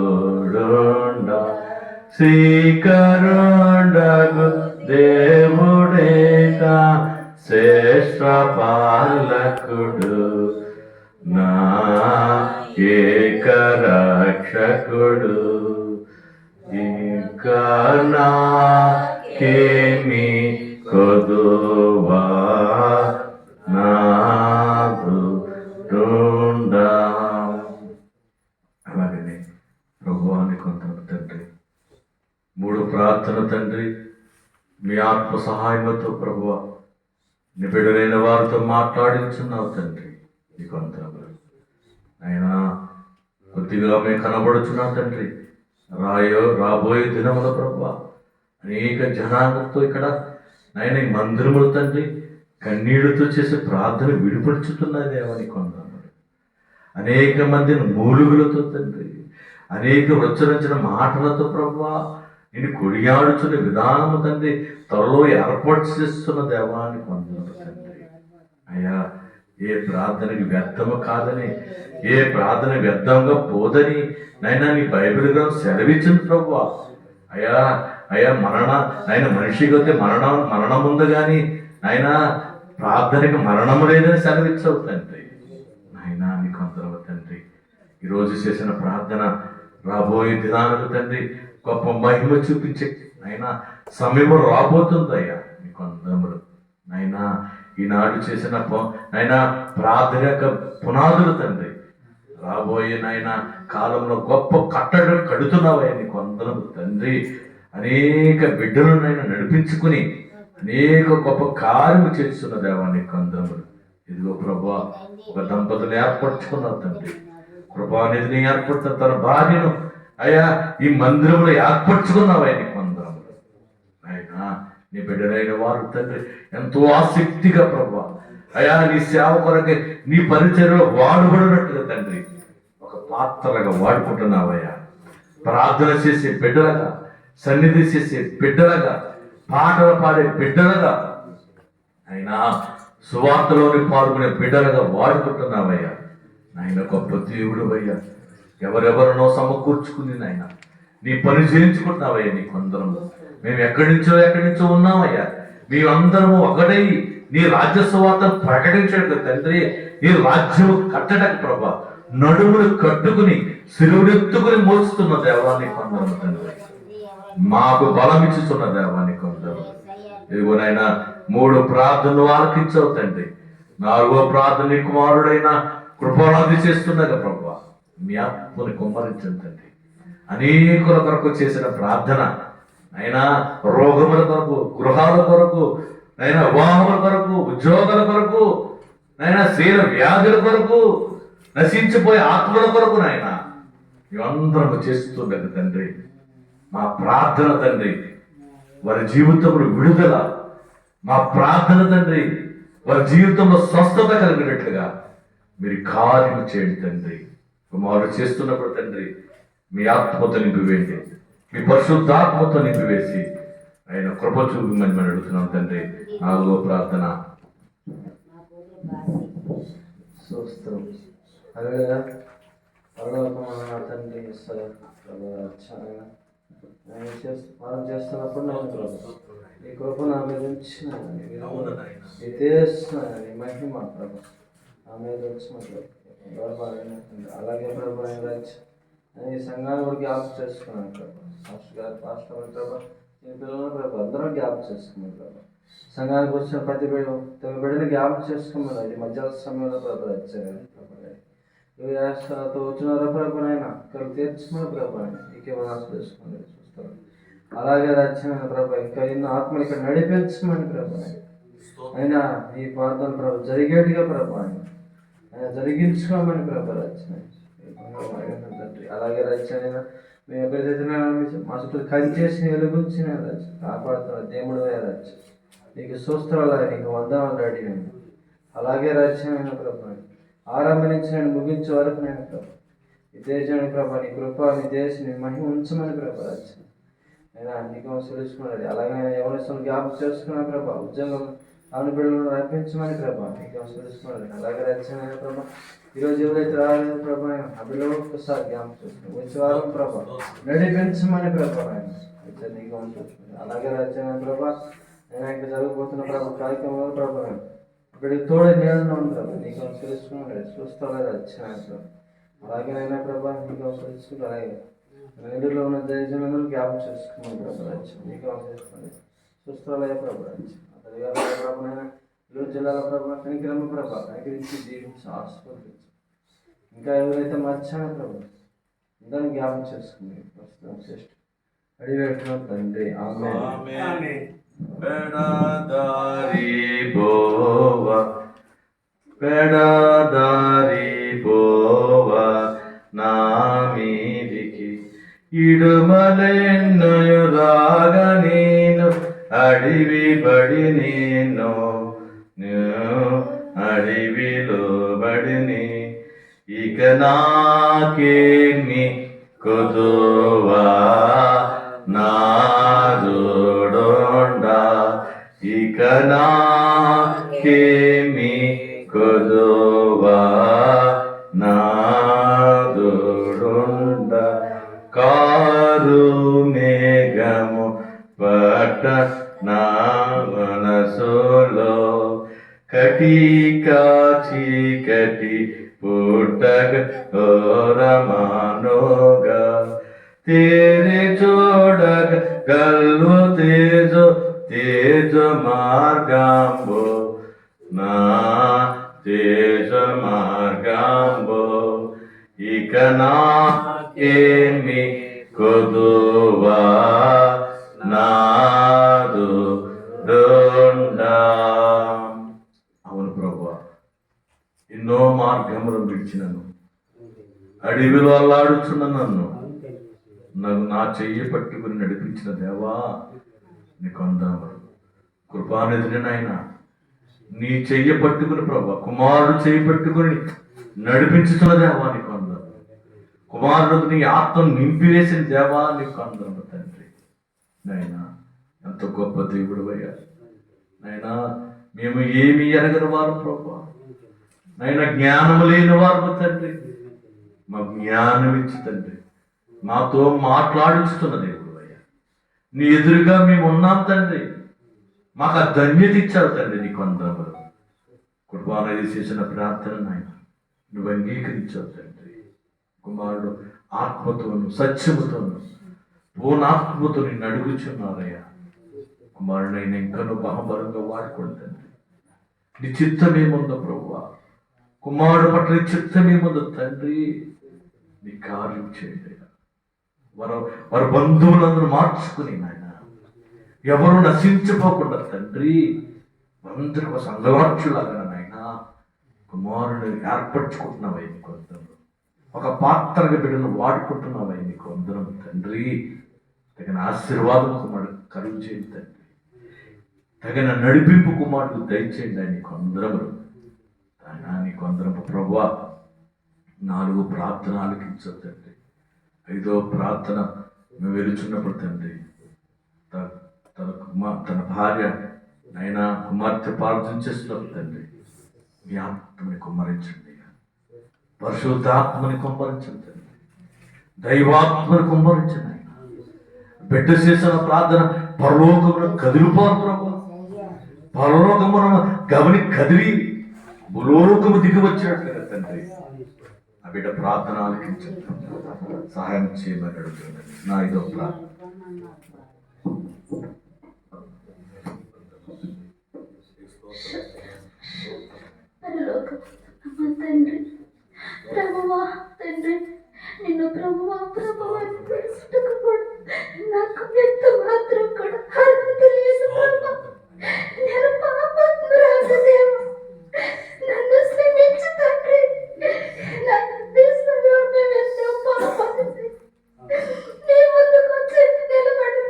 నాదురుండా శ్రీకరుండగు దేవుడేక శ్రేష్ఠ పాలకుడు నా ఏక రక్షకుడు ఇంకా నాకేమి కొదువా నాదురుండా. అలాగనే ప్రభువాన్ని కొంత తండ్రి మూడు ప్రార్థన తండ్రి మీ ఆత్మ సహాయంతో ప్రభువా నిబిడలైన వారితో మాట్లాడించున్నావు తండ్రి. నీకు వందనములు అయినా కొద్దిగా మేము కనబడుచున్నాం తండ్రి. రాబోయే దినముల ప్రభువా అనేక జనాలతో ఇక్కడ నాయన ఈ మందిరములు తండ్రి కన్నీళ్లతో చేసే ప్రార్థన విడిపడుచుతున్నది దేవాని కొందరు అనేక మందిని మూలుగులతో తండ్రి అనేక రొచ్చరించిన మాటలతో ప్రభువా నేను కొడియాడుచున్న విధానము తండ్రి త్వరలో ఏర్పాటు చేస్తున్న దేవాన్ని కొందరు తండ్రి. అయ్యా ఏ ప్రార్థనకి వ్యర్థము కాదని ఏ ప్రార్థన వ్యర్థంగా పోదని నైనా నీ బైబిల్ గ్రంథం సెలవిచ్చింది ప్రభువా. అయ్యా అయ్యా నాయన మనిషికి వస్తే మరణం ఉంది కానీ నాయన ప్రార్థనకి మరణము లేదని సెలవిచ్చవు తండ్రి. నాయన నీకు అందరూ తండ్రి ఈరోజు చేసిన ప్రార్థన రాబోయే దినాలకు తండ్రి గొప్ప మహిమ చూపించే నాయన సమయం రాబోతుంది అయ్యా నీకు అందరములు. నాయనా ఈనాడు చేసిన నాయన ప్రార్థన యొక్క పునాదులు తండ్రి రాబోయే నాయన కాలంలో గొప్ప కట్టడలు కడుతున్నావయ్యా నీకు అందరము తండ్రి. అనేక బిడ్డలనైనా నడిపించుకుని అనేక గొప్ప కార్యము చేస్తున్న దేవాన్ని కొందరములు. ఇదిగో ప్రభా ఒక దంపతులు ఏర్పరచుకున్నారు తండ్రి. కృపానిధిని ఏర్పడుతున్న తన భార్యను అయ్యా ఈ మందిరంలో ఏర్పరచుకున్నావయ్యా నీ కొందరములు. అయినా నీ బిడ్డలైన వారు తండ్రి ఎంతో ఆసక్తిగా ప్రభా అయ్యా నీ సేవ కొరకే నీ పరిచర్యలో వాడుబడినట్టుగా తండ్రి ఒక పాత్రలుగా వాడుకుంటున్నావయ్యా. ప్రార్థన చేసే బిడ్డలుగా, సన్నిధి చేసే బిడ్డలుగా, పాటలు పాడే బిడ్డలుగా, అయినా సువార్తలోని పాల్గొనే బిడ్డలుగా వాడుకుంటున్నావయ్యా. నాయన గొప్ప దేవుడు అయ్యా. ఎవరెవరినో సమకూర్చుకుని నాయన నీ పని చేయించుకుంటున్నావయ్యా నీకు అందరము. మేము ఎక్కడి నుంచో ఉన్నామయ్యా. మేమందరము ఒకటై నీ రాజ్య సువార్తను ప్రకటించడానికి తండ్రి నీ రాజ్యము కట్టడానికి ప్రభా నడుములు కట్టుకుని సిరువునెత్తుకుని మోస్తున్న దేవాన్ని కొందరు తండ్రి. మాకు బలం ఇచ్చుతున్న దేవా నీకు వందనాలు. ఇదిగో నాయన 3 ప్రార్థనలు ఆలకించవు తండ్రి. 4వ ప్రార్థన నీ కుమారుడైన కృపానాది చేస్తున్నాగా ప్రభా, మీ ఆత్మని కుమ్మరించండి తండ్రి. అనేకుల కొరకు చేసిన ప్రార్థన అయినా రోగముల కొరకు, గృహాల కొరకు, నైనా వివాహముల కొరకు, ఉద్యోగాల కొరకు, నైనా శరీర వ్యాధుల కొరకు, నశించిపోయే ఆత్మల కొరకు నాయన మేమందరం చేస్తుండగా తండ్రి, మా ప్రార్థన తండ్రి వారి జీవితంలో విడుదల, మా ప్రార్థన తండ్రి వారి జీవితంలో స్వస్థత కలిగినట్లుగా మీరు కార్యం చేయండి తండ్రి. కుమారుడు చేస్తున్నప్పుడు తండ్రి మీ ఆత్మతో నింపివేయండి, మీ పరిశుద్ధాత్మతో నింపివేసి ఆయన కృప చూపమని మనం అడుగుతున్నాం తండ్రి. 4వ ప్రార్థన. స్తోత్రం. హల్లెలూయా. పరలోకమైన నా తండ్రి యేసయ్యా, ప్రభువా, చాలా మనం చేస్తున్నప్పుడు నేను ప్రభు నీ కృప నా మీద ఉంచిన నీ దేశం నీ మహిమ ప్రభు నా మీద వచ్చినట్లు అలాగే ప్రభు ఈ సంఘాన్ని కూడా జ్ఞాపకం చేసుకున్నాను ప్రభు. పాస్టర్ ప్రభు నీ పిల్లలను ప్రభు అందరూ జ్ఞాపకం చేసుకున్నాను ప్రభు. సంఘానికి వచ్చిన ప్రతి బిడ్డని జ్ఞాపకం చేసుకోమని అది మధ్యాహ్న సమయంలో ప్రభు వచ్చారు ప్రభు తో వచ్చినారో ప్రభు నాయన ఇక్కడ తీర్చుకున్న ప్రభు నీకేమైనా చేసుకోండి చూస్తారు. అలాగే రచన ప్రభు ఇంకా ఎన్నో ఆత్మలు ఇక్కడ నడిపించమని ప్రభు అయినా ఈ ప్రార్థన ప్రభు జరిగేట్టుగా ప్రభు ఆయన జరిగించుకోమని ప్రభు రచన తండ్రి. అలాగే రచన మేము ఎక్కడైతే మా చుట్టూ కంచేసి వెలుగుంచిన రచన కాపాడుతున్న దేవుడు రచ నీకు సూస్త్రాలు నీకు వందనాలు అడిగినాను. అలాగే రచన ప్రభు ఆరంభం నుంచి నేను ముగించే వరకు నేను ప్రభు ఈ దేశాన్ని ప్రభా నీ కృప నీ దేశం నీ మహిమ ఉంచమని ప్రభా రచన అయినా నీకు తెలుసుకున్నాడు. అలాగే ఆయన ఎవరిస్తున్న జ్ఞాపకం చేసుకున్నా ప్రభా ఉద్యోగం ఆమె బిడ్డలను రప్పించమని ప్రభా నీకు తెలుసుకున్నాడు. అలాగే రచన ప్రభా ఈరోజు ఎవరైతే రాలేదు ప్రభా ఆ బిడ్డలు ఒక్కసారి జ్ఞాపకం చేసుకున్నాడు. వచ్చే వారం ప్రభా నడిపించమని ప్రభా ఆయన నీకు తెలుసుకున్నాడు. అలాగే రచన ప్రభా నేను ఇక్కడ జరగబోతున్న ప్రభా కార్యక్రమంలో ప్రభా బిడ్డకి తోడే నేను ప్రభా నీకు తెలుసుకున్నాడు. చూస్తాలే రచన అలాగేనైనా ప్రభా నీకు తెలుసుకుంటూ అలాగే నెల్లూరులో ఉన్న దైవజనులందరూ జ్ఞాపకం చేసుకున్నాం ప్రభా రచన నీకు చేసుకోండి. చూస్తాలే ప్రభా రచన ప్రభానైనా నెల్లూరు జిల్లాలో ప్రభా కనికిరమ్మ ప్రభా కనికరించి జీవించి ఆస్వాదించు. ఇంకా ఎవరైతే మర్చానో ప్రభా అందరినీ జ్ఞాపకం చేసుకుని ప్రస్తుతం శ్రేష్ఠ అడిగేట్టున్నాం తండ్రి. ఆమేన్. పెడదారి పోవా నా మీదికి ఇడుమలెన్నయు రాగ నేను అడివి బడి నేను అడివిలో బడిని ఇక నాకేమి కొదువా నాదుడోండా ఇక నాకేమి కొదువా నాదుడోండా కారు మేఘము పట్ట నా మనసులో కటికా చీకటి పుట్టగ ఓరమానోగా तेरे जोडग गल्व तेजो मार्गांबो ना तेजो मार्गांबो इकना केमी कोदुवा नादु डोंडा. అవును ప్రభువా, ఎన్నో మార్గములను విడిచినను అడవిలో అల్లాడుచున్న నన్ను నా చెయ్యి పట్టుకుని నడిపించిన దేవా నీకు వందనాలు. కృపానిధిని నాయన నీ చెయ్యి పట్టుకుని ప్రభా కుమారుడు చెయ్యి పట్టుకుని నడిపించుతున్న దేవా నీకు వందనాలు. కుమారుడు నీ ఆత్మను నింపివేసిన దేవా నీకు వందనాలు తండ్రి. నాయన ఎంత గొప్ప దేవుడు అయ్యా నాయన. మేము ఏమి ఎరగని వారు ప్రభా నాయన, జ్ఞానము లేని వారు తండ్రి. మా జ్ఞానం ఇచ్చి తండ్రి మాతో మాట్లాడించుతున్న దేవుడు అయ్యా. నీ ఎదురుగా మేము ఉన్నాం తండ్రి. మాకు ఆ ధన్యత ఇచ్చావు తండ్రి. నీకు వందనాలు. కుటుంబాన్ని చేసిన ప్రార్థన నాయన నువ్వు అంగీకరించావు తండ్రి. కుమారుడు ఆత్మతోను సత్యముతోను పూర్ణాత్మతో నిన్ను అడుగుచున్నారయ్యా. కుమారుడైన ఇంకనూ బహుబలంగా వాడుకోండి తండ్రి. నీ చిత్తమేముందో ప్రభువా, కుమారుడు పట్ల నీ చిత్తమేముందో తండ్రి, నీ కార్యం చేయండి. వారి బంధువులందరూ మార్చుకుని నాయన, ఎవరు నశించిపోకుండా తండ్రి, అందరికి ఒక సంగలాక్షులాగా నాయన కుమారుని ఏర్పరచుకుంటున్నావై నీకు వందనం. ఒక పాత్రగా బిడ్డను వాడుకుంటున్నావై నీకు వందనం తండ్రి. తగిన ఆశీర్వాదం కుమారుడు కలుగు చేయండి తండ్రి. తగిన నడిపింపు కుమారుడు దయచేయండి ఆయన నీకు అందరము. ఆయన నీకు అందరము ప్రభువా. 4 ప్రార్థన ఆలకించొద్దండి. 5వ ప్రార్థన మేము వెలుచున్నప్పుడు తండ్రి, తన భార్య నైనా కుమార్తె ప్రార్థన చేస్తున్నప్పుడు తండ్రి, మీ ఆత్మని కుమ్మరించండి, పరిశుద్ధాత్మని కుమ్మరించండి తండ్రి, దైవాత్మని కుమ్మరించండి. బిడ్డ చేసిన ప్రార్థన పరలోకమును కదిలిపోను ప్రభు, పరలోకమును కదిలి భూలోకము దిగి వచ్చినట్లుగా తండ్రి ఆ బిడ్డ ప్రార్థన ఆలకించండి, సహాయం చేయమని అడుగుతున్నాను. నా 5వ ప్రార్థన. తండ్రి, ప్రభువా తండ్రి, నిన్ను ప్రభువా ప్రభువా అని పిలుచుటకు కూడా నాకు ఎంత మాత్రం కూడా అర్హత లేదు ప్రభు. నేను పాపాత్మురాలు దేవా, నన్ను క్షమించు తండ్రి. నా ఉద్దేశంలో మేము ఎంతో పాపాలు నీ ముందుకు వచ్చి నిలబడి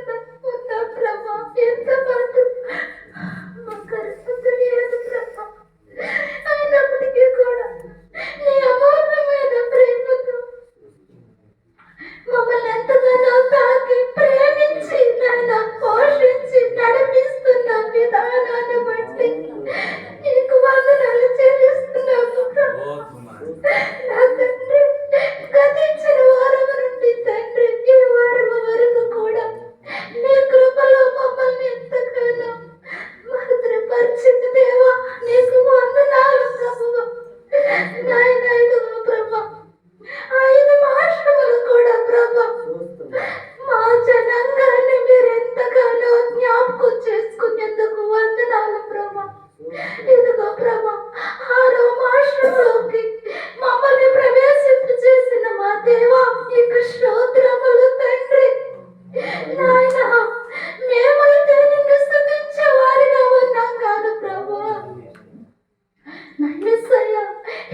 ఉన్నా ప్రభా. ఎంత మాత్రం మాకు అర్హత లేదు ప్రభా. అయినప్పటికీ కూడా నీ అమూల్యమైన ప్రేమతో మమ్మల్ని ఎంతగానో తాకి ప్రేమించి నన్ను పోషించి నడిపిస్తున్న విధానాన్ని బట్టి నీకు వందనాలు చెల్లిస్తున్నాము ప్రభు. నా తండ్రి, గతించిన వారం నుండి తండ్రి ఈ వారం వరకు కూడా నీ కృపలో మమ్మల్ని ఎంతగానో భద్రపరిచిన దేవా నీకు వందనాలు ప్రభువా. నాయన ఇదిగో ప్రభా, 5 మాసములు కూడా ప్రభా మా జనాంగాన్ని మీరు ఎంతగానో జ్ఞాపకం చేసుకునేందుకు వందనాలు ప్రభా. ఇదిగో ప్రభా, 6వ మాసంలోకి మమ్మల్ని ప్రవేశింప చేసిన మా దేవా నీకు స్తోత్రములు తండ్రి. నాయన మేమైతే నిన్ను స్తుతించే వారిగా ఉన్నాం కాదు ప్రభా. యేసయ్యా,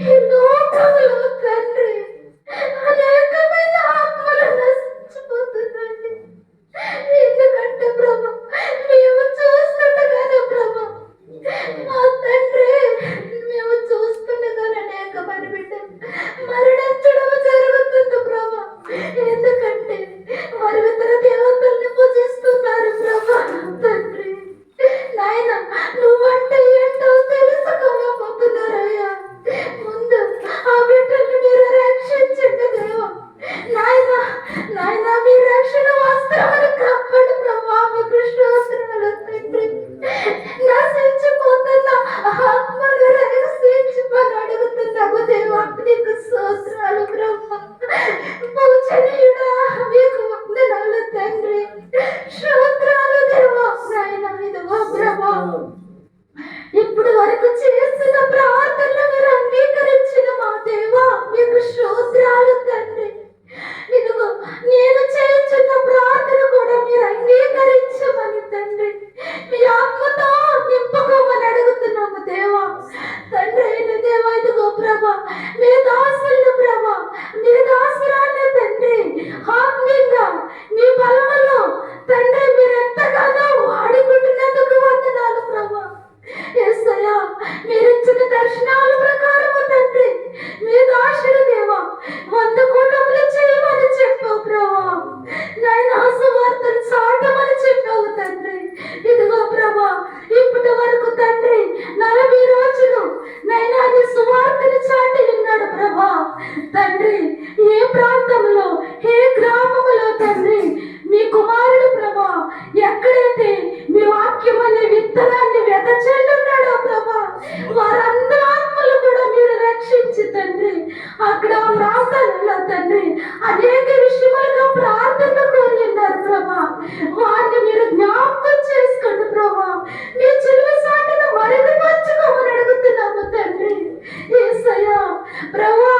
ఈ లోకంలో తండ్రి అనేకమైన ఆత్మలు నశించిపోతున్నాయి. ఎందుకంటే ప్రభా మేము చూస్తుండగానే ప్రభా మా తండ్రి, మేము చూస్తుండగానే అనేకమైన బిడ్డలు మరణించడం జరుగుతుంది ప్రభా. ఎందుకంటే వారు ఇతర దేవతల్ని పూజిస్తున్నారు ప్రభా. తండ్రి నాయన, నువ్వంటే ఏంటో తెలుసుకోలేకపోతున్నారయ్యా. ముందు ఆ బిడ్డల్ని మీరు రక్షించండి దేవా. నాయన నాయన, మీ రక్షణ వస్త్రాలు కప్పండి ప్రభా. మీకు స్తోత్రాలు తండ్రి. నశించిపోతున్న ఆత్మను రక్షించమని అడుగుతున్నాము దేవా. నీకు స్తోత్రాలు ప్రభా. పూజనీయుడా మీకు వందనాలు తండ్రి. స్తోత్రాలు దేవా. నాయన ఇదిగో ప్రభా, ఇప్పుడు వరకు చేసిన ప్రార్థనలు మీరు అంగీకరించిన మా దేవా మీకు స్తోత్రాలు తండ్రి. ఇదిగో నేను చేస్తున్న ప్రార్థన కూడా మీరు అంగీకరించమని తండ్రి మీ ఆత్మతో నింపుకోమని అడుగుతున్నాము దేవా. తండ్రి అయిన దేవా, ఇదిగో ప్రభా మీ దాసులను ప్రభా, మీ దాసురాన్ని తండ్రి ఆత్మీయంగా మీ బలములో తండ్రి మీరు ఎంతగానో వాడుకుంటున్నందుకు వందనాలు ప్రభా. యేసయ్యా, మీరిచ్చిన దర్శనాల ప్రకారము తండ్రి మీ దాసుడు దేవా 100 కూటములు చేయమని చెప్పావు ప్రభా. నాయన సువార్తను చాటమని చెప్పావు తండ్రి. ఇదిగో ప్రభా, ఇప్పటి వరకు తండ్రి 40 రోజులు నైనా నీ సువార్తను చాటి ఉన్నాడు ప్రభా. తండ్రి ఏ ప్రాంతంలో ఏ గ్రామంలో తండ్రి మీ కుమారుడు ప్రభా ఎక్కడైతే మీ వాక్యం అనే విత్తనాన్ని వెదజల్లున్నాడో ప్రభా, వారందరి ఆత్మలు కూడా మీరు రక్షించి తండ్రి అక్కడ ప్రాంతాలలో తండ్రి అనేక విషయములుగా ప్రార్థన కోరి ఉన్నారు ప్రభా వారిని మీరు జ్ఞాపకం చేసుకోండి ప్రభా మీ చిలువ సాటిన మరుగుపరచుకోమని అడుగుతున్నాము తండ్రి యేసయ్యా ప్రభా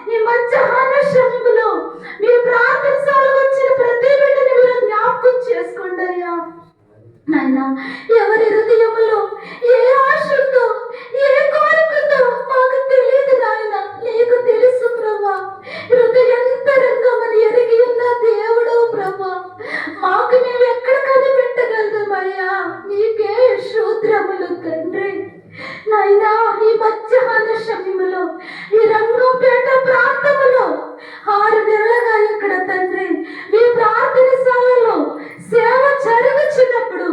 ఈ మధ్యాహ్న సమయంలో మీ ప్రార్థనశాల వచ్చిన ప్రతి బిడ్డని మీరు జ్ఞాపకం చేసుకోండి అయ్యా నాయనా ఎవరి హృదయంలో ఏ ఆశ ఉందో ఏ కోరికతో మాకు తెలియదు నాయన నీకు తెలుసు ప్రభా హృదయంతరంగమని ఎరిగి ఉన్న దేవుడు ప్రభా మాకు మేము ఎక్కడ కనిపెట్టగలమయ్యా నీకే శూద్రములు తండ్రి నాయనా ఈ మధ్యాహ్న సమయంలో ఈ రంగంపేట ప్రాంతంలో 6 నెలలుగా ఇక్కడ తండ్రి మీ ప్రార్థనశాలలో సేవ జరుగుతున్నప్పుడు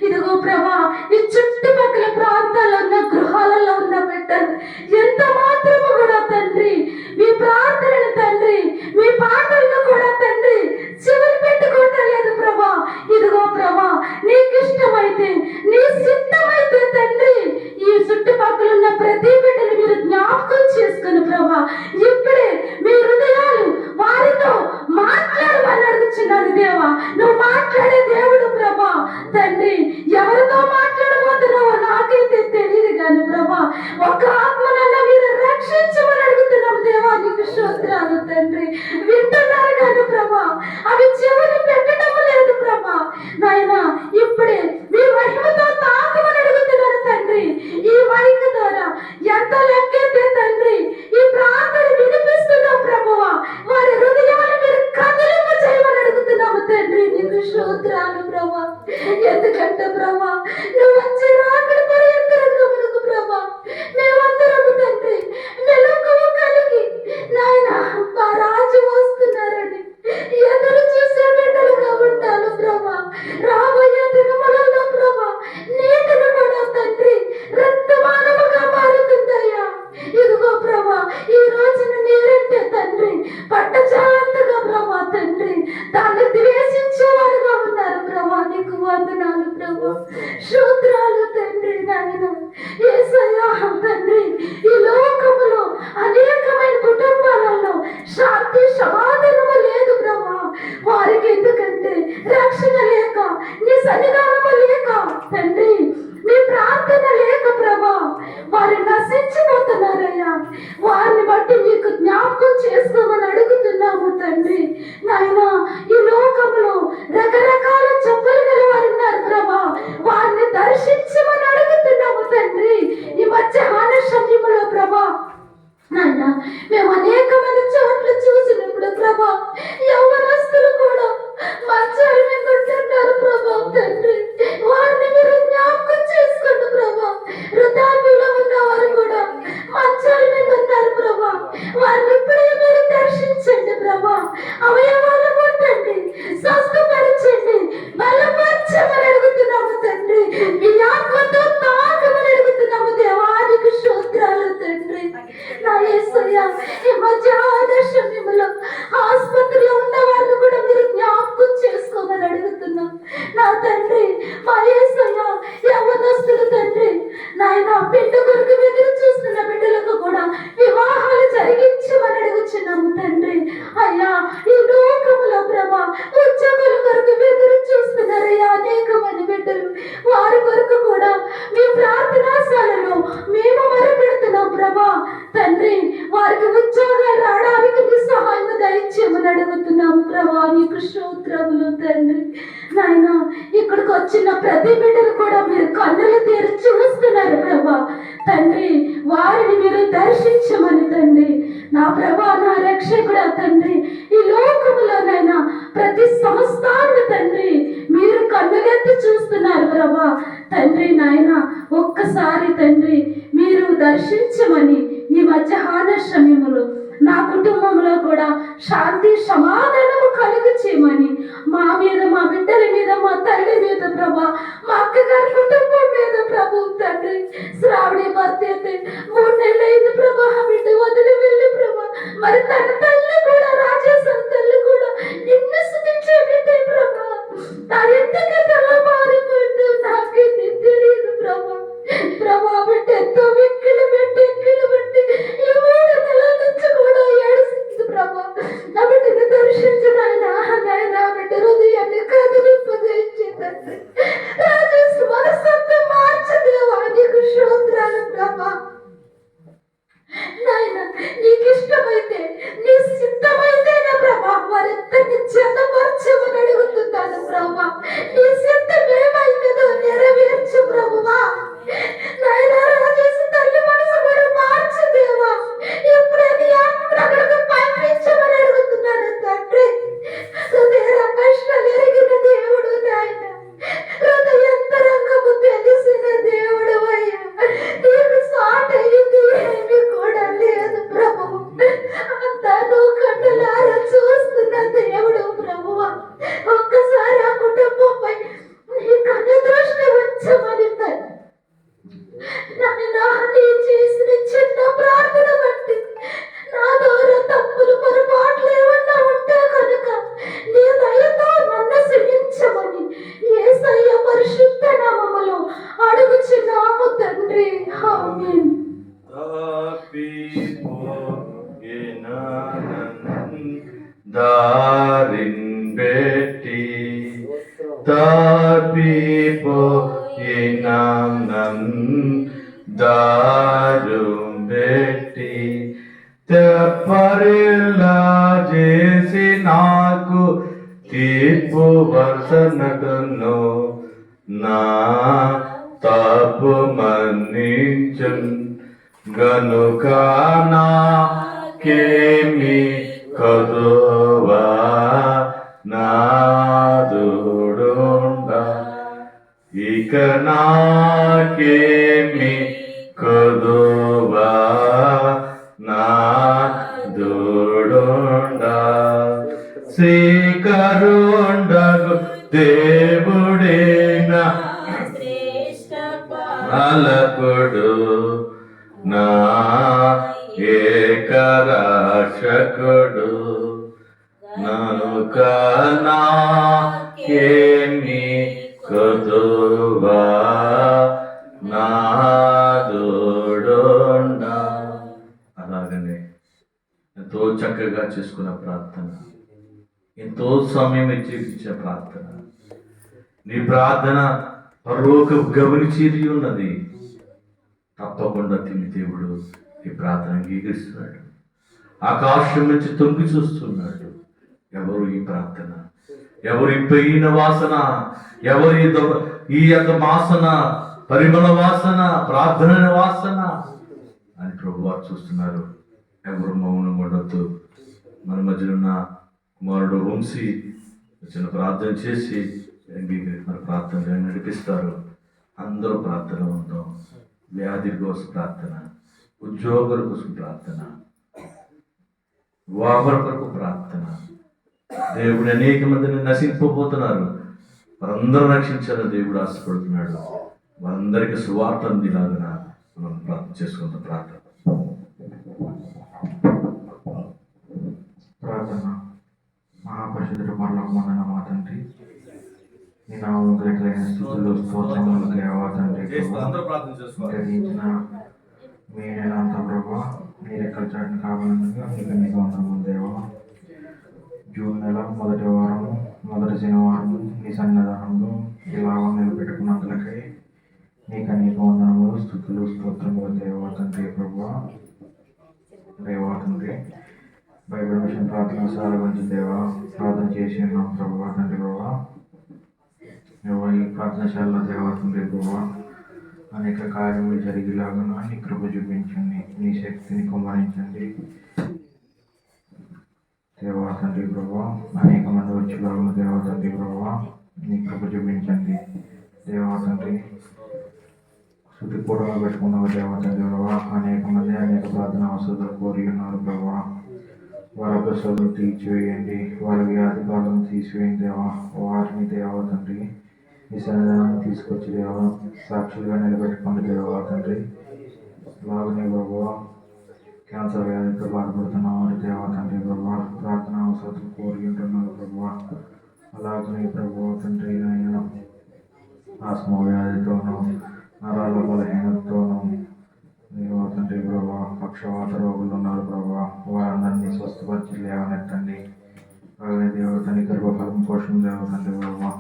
ఇదిగో ప్రభా ఈ చుట్టుపక్కల ప్రాంతాల్లో ఉన్న గృహాలలో ఉన్న బిడ్డలు ఎంత మాత్రము కూడా తండ్రి మీ ప్రార్థనను తండ్రి మీ పాటలను కూడా తండ్రి చివరి పెట్టుకోవట్లేదు ప్రభా ఇదిగో ప్రభా నీకు ఇష్టమైతే నీ సిద్ధమైతే తండ్రి ఈ చుట్టుపక్కల ఉన్న ప్రతి బిడ్డను మీరు జ్ఞాపకం చేసుకుని ప్రభా ఇప్పుడే మీ హృదయాలు వారితో మాట్లాడమని అడుగుచున్నాను దేవా నువ్వు మాట్లాడే దేవుడు ప్రభా తండ్రి ఎవరితో మాట్లాడబోతున్నావో నాకైతే తెలియదు కానీ ప్రభా ఒక ఆత్మనన్నా మీరు రక్షించమని అడుగుతున్నాం దేవా నీకు స్తోత్రాలు తండ్రి వింటున్నారు కానీ ప్రభా అవి చెవులు పెట్టడం లేదు ప్రభా నాయనా ఇప్పుడే మీ మహిమతో తాకమని అడుగుతున్నారు తండ్రి ఈ మైక్ ద్వారా ఎంత లెక్కైతే తండ్రి ఈ ప్రార్థన వినిపిస్తున్నాం ప్రభువా వారి హృదయాలు మీరు కదిలింప చేయమని అడుగుతున్నాము తండ్రి నీకు స్తోత్రాలు ప్రభా ఎందుకంటే ప్రభా నువ్వు వచ్చి రాకడ పర్యంతరంగా మనకు ప్రభా మేమందరము తండ్రి మెలకువ కలిగి నాయన మా రాజు వస్తున్నారని ఎదురు చూసే బిడ్డలుగా ఉంటాను ప్రభా రాబోయే దినములలో ప్రభా నీటిని కూడా తండ్రి రక్తమానముగా మారుతుందయ్యా ఇదిగో ప్రభా ఈ రోజున నీరంటే తండ్రి పట్టచాలంతగా ప్రభా తండ్రి దాన్ని ద్వేషించేవారుగా ఉన్నారు ప్రభా నీకు వందనాలు ప్రభా శూద్రాలు తండ్రి నాయన యేసయ్యా తండ్రి ఈ లోకములో అనేకమైన కుటుంబాలలో శాంతి సమాధానము లేదు ప్రభా వారికి ఎందుకంటే రక్షణ లేక నీ సన్నిధానము లేక తండ్రి మీ ప్రార్థన లేక ప్రభా వారు నశించిపోతున్నారయ్యా వారిని బట్టి మీకు జ్ఞాపకం చేసుకోమని అడుగుతున్నాము తండ్రి నాయనా ఈ లోకంలో రకరకాల చెప్పలు గల వారు ఉన్నారు ప్రభా వారిని దర్శించమని అడుగుతున్నాము తండ్రి ఈ మధ్యాహ్న సమయంలో ప్రభా నాయనా మేము అనేకమైన చోట్ల చూసినప్పుడు ప్రభా యవ్వనస్తులు కూడా మంచాల మీద ఉంటున్నారు ప్రభా తండ్రి వారిని మీరు జ్ఞాపకం చేసుకోండి ప్రభా వృద్ధాప్యంలో ఉన్న వారు కూడా మంచాల మీద ఉన్నారు ప్రభా వారిని ఇప్పుడే మీరు దర్శించండి ప్రభా అవయవాలు కొట్టండి స్వస్థపరచండి బలపరచమని అడుగుతున్నాము తండ్రి మీ ఆత్మతో తాకమని అడుగుతున్నాము దేవానికి స్తోత్రాలు తండ్రి నా యేసయ్యా ఈ మధ్యాహ్న సమయంలో ఆసుపత్రిలో ఉన్న వారిని కూడా మీరు జ్ఞాపకం చేసుకోమని అడుగుతున్నాం నా తండ్రి మా యేసయ్యా యవ్వనస్తులు తండ్రి నాయన బిడ్డ కొరకు ఎదురు చూస్తున్న బిడ్డలకు కూడా వివాహాలు జరిగించమని అడుగుచున్నాము తండ్రి అయ్యా ఈ లోకములో ప్రభా ఉద్యోగుల కొరకు ఎదురు చూస్తున్నారయ్యా అనేకమంది బిడ్డలు వారి కొరకు కూడా మీ ప్రార్థనాశాలలో మేము మొరపెడుతున్నాం ప్రభా తండ్రి వారికి ఉద్యోగాలు రావడానికి మీ సహాయం దయచేయమని అడుగుతున్నాం ప్రభా నీకు స్తోత్రములు తండ్రి నాయన ఇక్కడికి వచ్చిన ప్రతి బిడ్డలు కూడా మీరు కన్నులు తెరిచి చూస్తున్నారు ప్రభా తండ్రి వారిని మీరు దర్శించమని తండ్రి నా ప్రభా నా రక్షకుడా తండ్రి ఈ లోకములోనైనా ప్రతి సంస్థాన్ని తండ్రి మీరు కన్నులెత్తి చూస్తున్నారు ప్రభా తండ్రి నాయన ఒక్కసారి తండ్రి మీరు దర్శించమని ఈ మధ్యాహ్న సమయములో నా కుటుంబంలో కూడా శాంతి సమాధానము కలుగు చేయమని మా మీద మా బిడ్డల మీద మా తల్లి మీద ప్రభా మా అక్కగారి కుటుంబం మీద ప్రభు తండ్రి శ్రావణి భర్త అయితే 3 నెలలు అయింది ప్రభా బిడ్డ వదిలి వెళ్ళి ప్రభా మరి తన తల్లి కూడా రాజేశ్వర తల్లి కూడా నిన్ను స్తుతించే బిడ్డ ప్రభా తను ఎందుకంటే అలా మారిపోయిందో నాకైతే తెలియదు ప్రభా ప్రభా బిడ్డ ఎంతో వెక్కిలు పెట్టి ఈ 3 నెలల నుంచి కూడా ఏడుస్తుంది ప్రభా నా బిడ్డని దర్శించు నాయనా బిడ్డ హృదయాన్ని కాదు తండ్రి. రాజేష్ మనసంతా మార్చు దేవా, నీకు స్తోత్రాలు ప్రభా. నాయన నీకు ఇష్టమైతే, నీ సిద్ధమైతే నా ప్రభా వారిద్దరిని జతపరచమని అడుగుతున్నాను ప్రభా. నీ సిద్ధం ఏమైనదో నెరవేర్చు ప్రభువా. నాయన రాజేష్ తల్లి మనసు కూడా మార్చు దేవా. ఇప్పుడే నీ ఆత్మను అక్కడికి పంపించమని అడుగుతున్నాను తండ్రి. హృదయ కష్టాలు ఎరిగిన దేవుడు నాయన, హృదయంతరంగము తెలిసిన దేవుడు అయ్యా. నీకు సాటైంది ఏమి కూడా లేదు ప్రభువు. అంతా నువ్వు కన్నులారా చూస్తున్న దేవుడు ప్రభువా. ఒక్కసారి ఆ కుటుంబంపై నీ కన్ను దృష్టి ఉంచమని తండ్రి. నాయన నీ చేసిన చిన్న ప్రార్థన బట్టి నా ద్వారా తప్పులు పొరపాట్లు ఏమన్నా ఉంటే కనుక నీ దయతో నన్ను క్షమించమని యేసయ్య పరిశుద్ధ నామములో అడుగుచున్నాము తండ్రి. ఆమేన్. దారిన్ బెట్టి తప్పిపోయినాం దారుం బెట్టి తెప్పరిలా చేసి నాకు తీర్పు వర్షనటను నా తప్పు మన్నించున్ గనుక నాకేమి కదువా నాదుడుండా ఇక నాకేమి కదువా నాదుడుండా శ్రీకరుండగు దేవుడేనా అలకుడు నా ఏకరాశకుడు ననుక నాకేమి కదువా నాదుడుండా. అలాగనే ఎంతో చక్కగా చేసుకున్న ప్రార్థన, ఎంతో సమయం ఇచ్చే ప్రార్థన. నీ ప్రార్థన పరలోకం గమనించేది ఉన్నది. తప్పకుండా తిని దేవుడు ఈ ప్రార్థన అంగీకరిస్తున్నాడు. ఆకాశం నుంచి తొంగి చూస్తున్నాడు. ఎవరు ఈ ప్రార్థన, ఎవరు ఈ పెయిన వాసన, ఎవరు ఈ యొక్క వాసన, పరిమళ వాసన, ప్రార్థన వాసన అని ప్రభువారు చూస్తున్నారు. ఎవరు మౌనం ఉండొద్దు. మన మధ్యలో ఉన్న కుమారుడు వంశీ చిన్న ప్రార్థన చేసి మన ప్రార్థన నడిపిస్తారు. అందరూ ప్రార్థన ఉందాం. వ్యాధి కోసం ప్రార్థన, ఉద్యోగుల కోసం ప్రార్థన, వివాహాల కొరకు ప్రార్థన. దేవుడు అనేక మందిని నశింపబోతున్నారు, వారందరూ రక్షించాలని దేవుడు ఆశపడుతున్నాడు. వారందరికీ సువార్త అందిలాగా మనం ప్రార్థన చేసుకుందాం. ప్రార్థన మహాపరిషుద్ధుడు పరలోకమందున్న మా తండ్రి, నీ నామమునకు లెక్కలేని స్తుతులు స్తోత్రములు దేవా తండ్రి. గ్రహించిన మీ నెలంతా ప్రభా నీ రెక్కల చాటును కావాలనుగా నీకు వందనములు దేవా. జూన్ నెల మొదటి వారం మొదటి శనివారం నీ సన్నిధానంలో ఇలా నిలబెట్టుకున్నందులకై నీకు వందనములు స్తుతులు స్తోత్రములు దేవా తండ్రి. ప్రభా దేవా తండ్రి, బైబిల్ మిషన్ ప్రార్థన సాల గురించి దేవా ప్రార్థన చేసి ఉన్నాం ప్రభా తండ్రి. ప్రభా ఈ ప్రార్థనశాలలో దేవా తండ్రి ప్రభా అనేక కార్యములు జరిగేలాగా నీ కృప చూపించండి, నీ శక్తిని కుమ్మరించండి దేవా తండ్రి. ప్రభా అనేక మంది వచ్చేలాగా దేవా తండ్రి ప్రభా నీ కృప చూపించండి దేవా తండ్రి. శుద్ధి కూడా పెట్టుకున్నావు దేవా తండ్రి ప్రభా. అనేక మంది అనేక ప్రార్థన అవసరాలు కోరి ఉన్నారు ప్రభా. వారి అభ్యసాలను తీర్చివేయండి, వారి వ్యాధి బాధలను తీసివేయండి దేవా. వారిని దేవా తండ్రి ఈ సన్నిధానాన్ని తీసుకొచ్చి దేవా సాక్షులుగా నిలబెట్టుకోండి దేవా తండ్రి. అలాగనే ప్రభా క్యాన్సర్ వ్యాధితో బాధపడుతున్నారు దేవా తండ్రి ప్రభా. ప్రార్థన అవసరాలు కోరి ఉంటున్నారు ప్రభా. అలాగనే ప్రభా తండ్రి ఆయన ఆస్మా వ్యాధితోనూ నరాల బలహీనతతోనూ దేవా తండ్రి ప్రభా పక్షవాత రోగులు ఉన్నారు ప్రభా. వారందరినీ స్వస్థపరిచి లేవనెత్తండి. అలాగే దేవతని గర్భఫలం కోసం దేవతండ్రి ప్రభా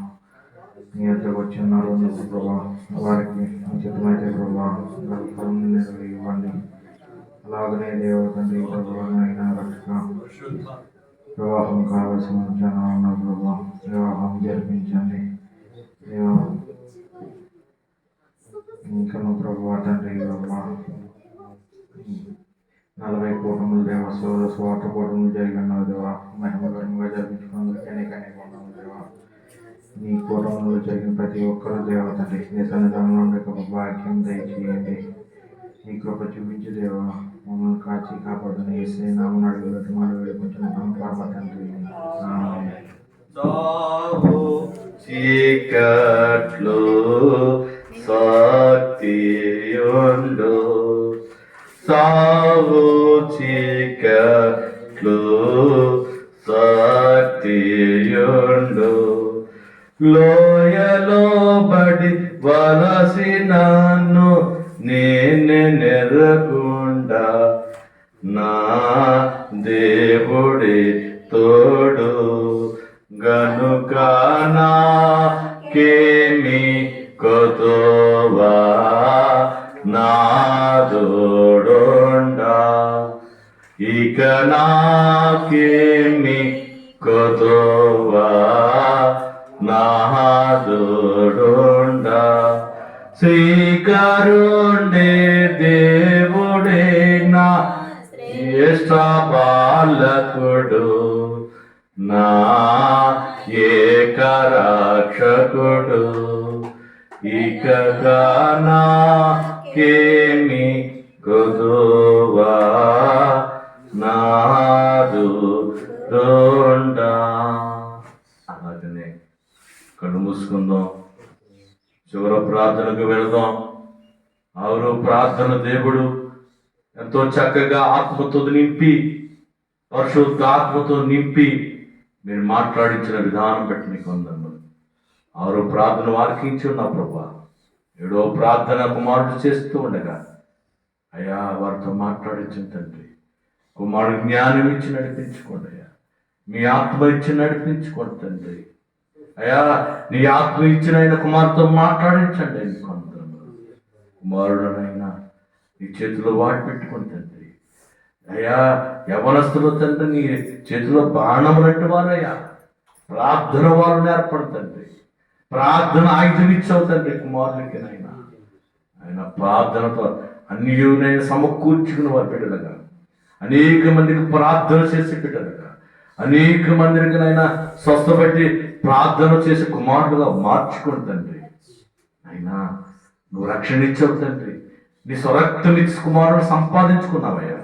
నీ వద్దకు వచ్చిన ఉన్నప్పుడు ప్రభా వారికి ఉచితమైతే ప్రభా గర్భఫలం ఇవ్వండి. అలాగనే దేవ తండ్రి ప్రభావైన రక్షక వివాహం కావలసిన జనం ఉన్న ప్రభా వివాహం జరిపించండి. ఇంకను ప్రభా తండ్రి ప్రభా 40 కూటములు దేవ స్వార్థ కూటములు జరిగిన దేవ మహిమకరంగా జరిపించుకున్నందుకు అనేక ఉన్నాము దేవ. నీ కూటములు జరిగిన ప్రతి ఒక్కరూ దేవ తండ్రి నీ సన్నిధానంలో ఉండే ఒక భాగ్యం దయచేయండి. నీ కృప చూపించి దేవ మమ్మల్ని కాచి కాపాడుతున్న ఏసే నామమున అడిగినట్టు మనం వేడుకుంటున్నాం పరమ తండ్రి. ఆమేన్. సావు చీకట్లు శక్తియుండు, సావు చీకట్లు శక్తియుండు, లోయలో బడి వలసినను నెరకుండా నా దేవుడే తోడు, గనుక నాకేమి కొదువా నాదోడుండా, ఇక నాకేమి కొదువా నాదోడుండా, శ్రీకరుండే దేవుడే నా శ్రేష్ఠ బాలకుడు, నా ఏకరక్షకుడు, ఇక నాకేమి కొదువా నాదోడుండా. అలాగనే కళ్ళు మూసుకుందాం, చివరి ప్రార్థనకు వెళదాం. ఆరో ప్రార్థన దేవుడు ఎంతో చక్కగా ఆత్మతో నింపి పరిశుద్ధ ఆత్మతో నింపి మీరు మాట్లాడించిన విధానం బట్టి మీకు వందనములు. ఆరో ప్రార్థన వారికించి ఉన్న ప్రభా, 7వ ప్రార్థన కుమారుడు చేస్తూ ఉండగా అయ్యా వారితో మాట్లాడించిన తండ్రి, కుమారుడు జ్ఞానం ఇచ్చి నడిపించుకోండి అయ్యా, మీ ఆత్మ ఇచ్చి నడిపించుకోండి తండ్రి. అయ్యా నీ ఆత్మ ఇచ్చిన ఆయన కుమారుతో మాట్లాడించండి. ఆయన కొందరములు కుమారుడునైనా నీ చేతిలో వాడి పెట్టుకోండి తండ్రి. అయ్యా యవనస్తులు తండ్రి నీ చేతిలో బాణములంటి వారయ్యా, ప్రార్థన వారు నేర్పడుతండ్రి, ప్రార్థన ఆయుధం ఇచ్చావు తండ్రి కుమారునికి నైనా. ఆయన ప్రార్థనతో అన్నియునైనా సమకూర్చుకుని వారు బిడ్డలుగా, అనేక మందికి ప్రార్థన చేసి బిడ్డలుగా, అనేక మందికి నైనా స్వస్థపెట్టి ప్రార్థన చేసి కుమారుడుగా మార్చుకోండి తండ్రి. అయినా నువ్వు రక్షణ ఇచ్చావు తండ్రి, నీ స్వరక్తమిచ్చి కుమారుడు సంపాదించుకున్నావయ్యా.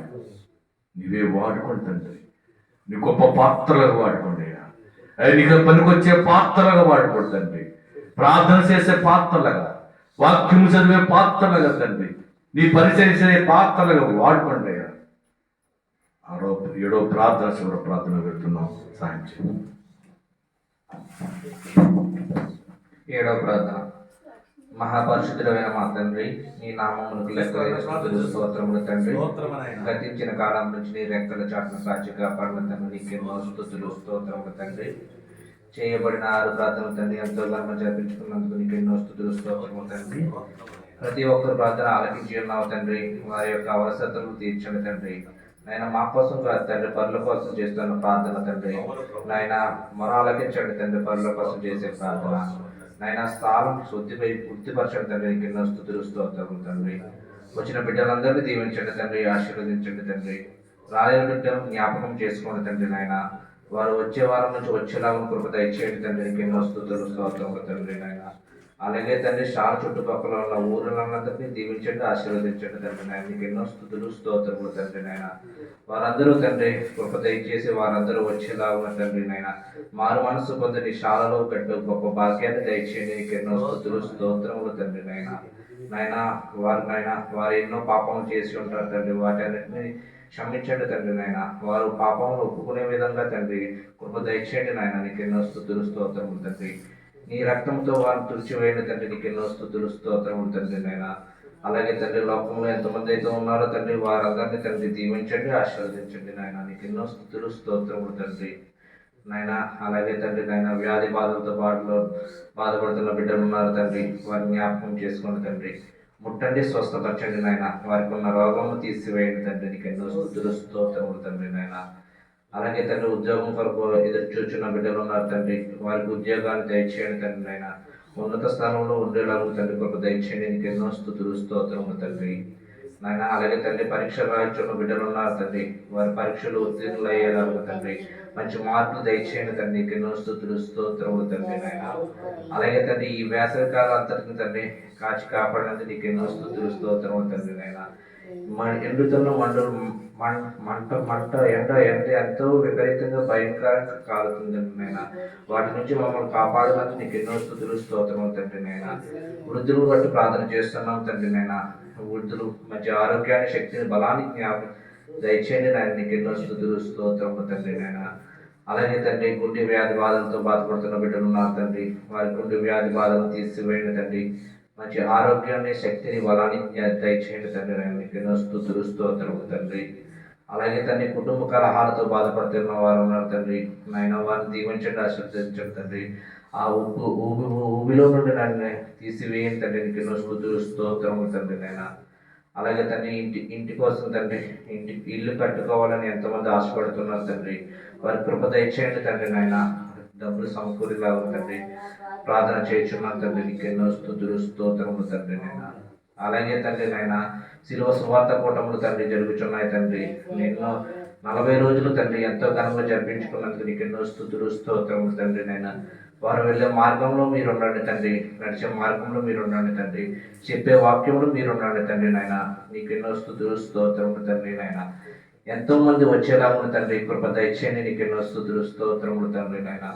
నీవే వాడుకోండి తండ్రి, నీ గొప్ప పాత్రలుగా వాడుకోండి అయ్యా. నీకు పనికొచ్చే పాత్రలుగా వాడుకోండి తండ్రి, ప్రార్థన చేసే పాత్రలుగా, వాక్యము చదివే పాత్రలుగా తండ్రి, నీ పరిచయం చేసే పాత్రలుగా వాడుకోండి అయ్యా. 7వ ప్రార్థన చివరి ప్రార్థన పెడుతున్నాం, సాయం చేయండి. 7వ ప్రార్థన. మహాపరిశుద్ధుడైన మా తండ్రి, నీ నామమునకు లెక్కలేని స్తుతులు స్తోత్రములు తండ్రి. గతించిన కాలం నుంచి నీ రెక్కల చాటున కాచి కాపాడిన తండ్రి, నీకెన్నో స్తుతులు స్తోత్రములు తండ్రి. చేయబడిన 6 ప్రార్థనలు తండ్రి ఎంతో ఘనంగా జరిపించుకున్నందుకు నీకెన్నో స్తుతులు స్తోత్రములు తండ్రి. ప్రతి ఒక్కరు ప్రార్థన ఆలకించి ఉన్నావు తండ్రి, వారి యొక్క అవసరతలు తీర్చండి తండ్రి. నాయన మా కోసం కాదు తండ్రి, పరుల కోసం చేస్తున్న ప్రార్థన తండ్రి. నాయన మొర ఆలకించండి తండ్రి, పరుల కోసం చేసే ప్రార్థన. నాయన స్థానం వృద్ధిపరచండి తండ్రి, నీకు ఎన్నో స్తుతులు స్తోత్రములు తండ్రి. వచ్చిన బిడ్డలందరినీ దీవించండి తండ్రి, ఆశీర్వదించండి తండ్రి. రాలేని బిడ్డలను జ్ఞాపకం చేసుకోండి తండ్రి. నాయన వారు వచ్చే వారం నుంచి వచ్చేలాగా కృప దయచేయండి తండ్రి, నీకు ఎన్నో స్తుతులు స్తోత్రములు తండ్రి. నాయన అలాగే తండ్రి షార్ చుట్టుపక్కల ఉన్న ఊరులందరినీ దీవించండి, ఆశీర్వదించండి తండ్రి. నాయన నీకు ఎన్నో స్తుతులు స్తోత్రములు తండ్రి. నాయన వారందరూ తండ్రి కృప దయచేసి వారందరూ వచ్చేలాగా తండ్రి. నాయన మారు మనసు పొంది నీ శాలలో పెట్టు గొప్ప భాగ్యాన్ని దయచేయండి, నీకు ఎన్నో స్తుతులు స్తోత్రములు తండ్రి. నాయన వారు ఎన్నో పాపములు చేసి ఉంటారు తండ్రి, వాటన్నిటిని క్షమించండి తండ్రి. నాయన వారు పాపములు ఒప్పుకునే విధంగా తండ్రి కృప దయచేయండి. నాయన నీకు ఎన్నో స్తుతులు స్తోత్రములు తండ్రి. నీ రక్తంతో వారిని తుడిచివేయండి తండ్రి, నీకు ఎన్నో స్తుతులు స్తోత్రములు తండ్రి. నాయన అలాగే తండ్రి లోకంలో ఎంతమంది అయితే ఉన్నారో తండ్రి వారందరినీ తండ్రి దీవించండి, ఆశీర్వదించండి. నాయన నీకు ఎన్నో స్తుతులు స్తోత్రములు తండ్రి. నాయన అలాగే తండ్రి నాయన వ్యాధి బాధలతో బాధపడుతున్న బిడ్డలు ఉన్నారు తండ్రి, వారిని జ్ఞాపకం చేసుకోండి తండ్రి. ముట్టండి, స్వస్థపరచండి నాయన. వారికి ఉన్న రోగము తీసివేయండి తండ్రి. నీకు ఎన్నో స్తుతులు స్తోత్రములు తండ్రి నాయన. అలాగే తండ్రి ఉద్యోగం కొరకు ఎదురు చూచున్న బిడ్డలు ఉన్నారు తండ్రి, వారికి ఉద్యోగాన్ని దయచేయండి తండ్రి నాయన. ఉన్నత స్థానంలో ఉండేలాగా తండ్రి కొరకు దయచేయండి. నీకు ఎన్నో స్తుతులు స్తోత్రములు తండ్రి నాయన. అలాగే తండ్రి పరీక్షలు రాయించున్న బిడ్డలు ఉన్నారు తండ్రి, వారి పరీక్షలు ఉత్తీర్ణులు అయ్యేలాగా తండ్రి మంచి మార్కులు దయచేయండి తండ్రి. నీకు ఎన్నో స్తుతులు స్తోత్రములు తండ్రి నాయన. అలాగే తండ్రి ఈ వేసవి కాలం అంతటిని తండ్రి కాచి కాపాడినందుకు నీకు ఎన్నో స్తుతులు స్తోత్రములు తండ్రి నాయన. ఎండుతున్న మంట ఎండ ఎంతో విపరీతంగా భయంకరంగా కాలుతుంది నాయన. వాటి నుంచి మమ్మల్ని కాపాడినందుకు నీకు ఎన్నో స్తుతులు స్తోత్రములు తండ్రి నాయన. వృద్ధులు బట్టి ప్రార్థన చేస్తున్నాం తండ్రి నాయన. వృద్ధులు మంచి ఆరోగ్యాన్ని, శక్తిని, బలాన్ని జ్ఞాపకం దయచేయండి నాయన. నీకు ఎన్నో స్తుతులు స్తోత్రములు తండ్రి నాయన. అలాగే తండ్రి గుండె వ్యాధి బాధలతో బాధపడుతున్న బిడ్డలు ఉన్నారు తండ్రి, వారి గుండె వ్యాధి బాధలు తీసివేయండి తండ్రి. మంచి ఆరోగ్యాన్ని, శక్తిని, బలాన్ని దయచేయండి తండ్రి నాయన. నీకు ఎన్నో స్తుతులు స్తోత్రములు తండ్రి. అలాగే తండ్రి కుటుంబ కలహాలతో బాధపడుతున్న వారు ఉన్నారు తండ్రి నాయన, వారిని దీవించండి, ఆశీర్వదించండి తండ్రి. ఆ ఊబిలో నుండి నన్ను తీసివేయండి తండ్రి. నీకు ఎన్నో స్తుతులు స్తోత్రములు తండ్రి నాయన. అలాగే తండ్రి ఇంటి కోసం తండ్రి ఇల్లు కట్టుకోవాలని ఎంతోమంది ఆశపడుతున్నారు తండ్రి, వారి కృప దయచేయండి తండ్రి నాయన. డబ్బులు సమకూరేలాగా తండ్రి ప్రార్థన చేయించున్నాను తండ్రి. నీకు ఎన్నో స్తుతులు స్తోత్రములు తండ్రి నాయన. అలాగే తండ్రి నాయన శిలువ సువార్త కూటములు తండ్రి జరుగుతున్నాయి తండ్రి. ఎన్నో 40 రోజులు తండ్రి ఎంతో ఘనంగా జరిపించుకున్నందుకు నీకు ఎన్నో స్తుతులు స్తోత్రములు తండ్రి నాయన. వారు వెళ్ళే మార్గంలో మీరు ఉండండి తండ్రి, నడిచే మార్గంలో మీరు ఉండండి తండ్రి, చెప్పే వాక్యంలో మీరు ఉండండి తండ్రి నాయన. నీకు ఎన్నో స్తుతులు స్తోత్రములు తండ్రి నాయన. ఎంతో మంది వచ్చేలాగా తండ్రి కృప దయచేయండి. నీకు ఎన్నో స్తుతులు స్తోత్రములు తండ్రి నాయన.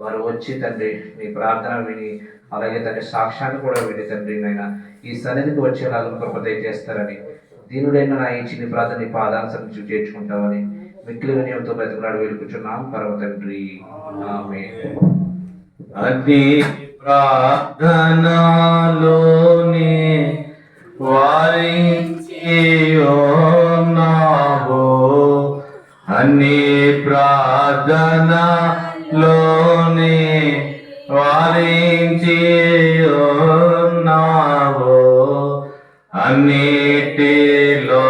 వారు వచ్చి తండ్రి నీ ప్రార్థన విని, అలాగే తండ్రి సాక్ష్యాన్ని కూడా విని తండ్రి నాయన ఈ సన్నిధికి వచ్చేలాగా కృప దయచేస్తారని, దీనుడైన నా ఈ చిన్ని ప్రార్థన నీ పాదాంశం చేర్చుకుంటామని మిక్కిలి వినయంతో బ్రతికులాడు వేడుకుంటున్నాం పరమ తండ్రి, ఆమేన్. అగ్ని ప్రార్థనలోని వారించియోన్నావో, అన్ని ప్రార్థనలోని వారించియోన్నావో, అన్నిటిలో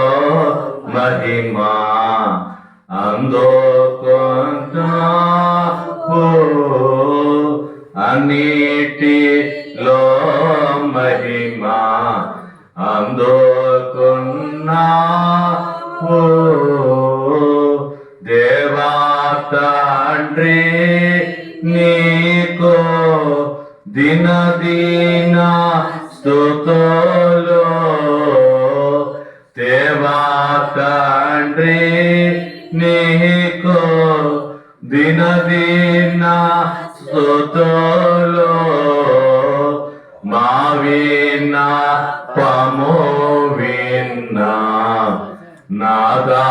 మహిమా అందుకుంటావో, అన్నిటిలో మహిమా అందుకున్నావో. దేవా తండ్రి నీకు దినదిన స్తుతులు, దేవా తండ్రి నీకు దినదిన స్తుతులు. మా విన్నపము విన్నా నాదా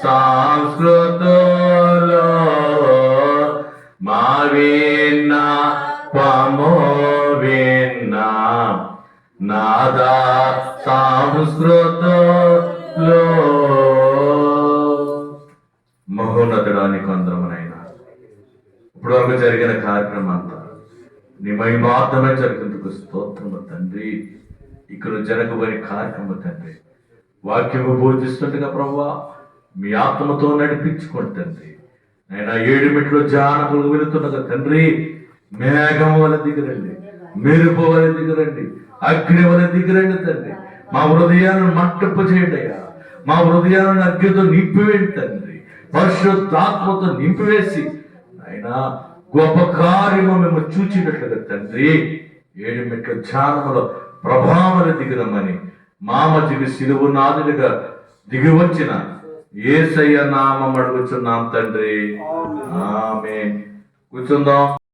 సంస్కృతులు, మా విన్నపము విన్నా నాదా సంస్కృతులు. మహోన్నతుడానికి అందరమునైనా ఇప్పుడు వరకు జరిగిన కార్యక్రమం అంతా నీ మహిమార్థమే జరిగినందుకు స్తోత్రము తండ్రి. ఇక్కడ జరగబోయే కార్యక్రమం తండ్రి వాక్యము బోధిస్తుండగా ప్రభువా మీ ఆత్మతో నడిపించుకోండి తండ్రి. నేను 7 మెట్లు జానకులు వెళుతుండగా తండ్రి మేఘం వల్ల దిగరండి, మెరుపు వల్ల దిగరండి, అగ్ని వల్ల దిగరండి తండ్రి. మా హృదయాలను మంటపు చేయండి అయ్యా, మా హృదయాలను అగ్నితో నింపివేయండి తండ్రి, పరిశుద్ధాత్మతో నింపివేసి అయినా గొప్ప కార్యము మేము చూచినట్లుగా తండ్రి 7 మెట్ల ధ్యానములో ప్రభావాలు దిగుదమని మా మధ్యకి సిలువు నాదులుగా దిగి వచ్చిన యేసయ్య నామం అడుగుచున్నాం తండ్రి, ఆమేన్. కూర్చుందాం.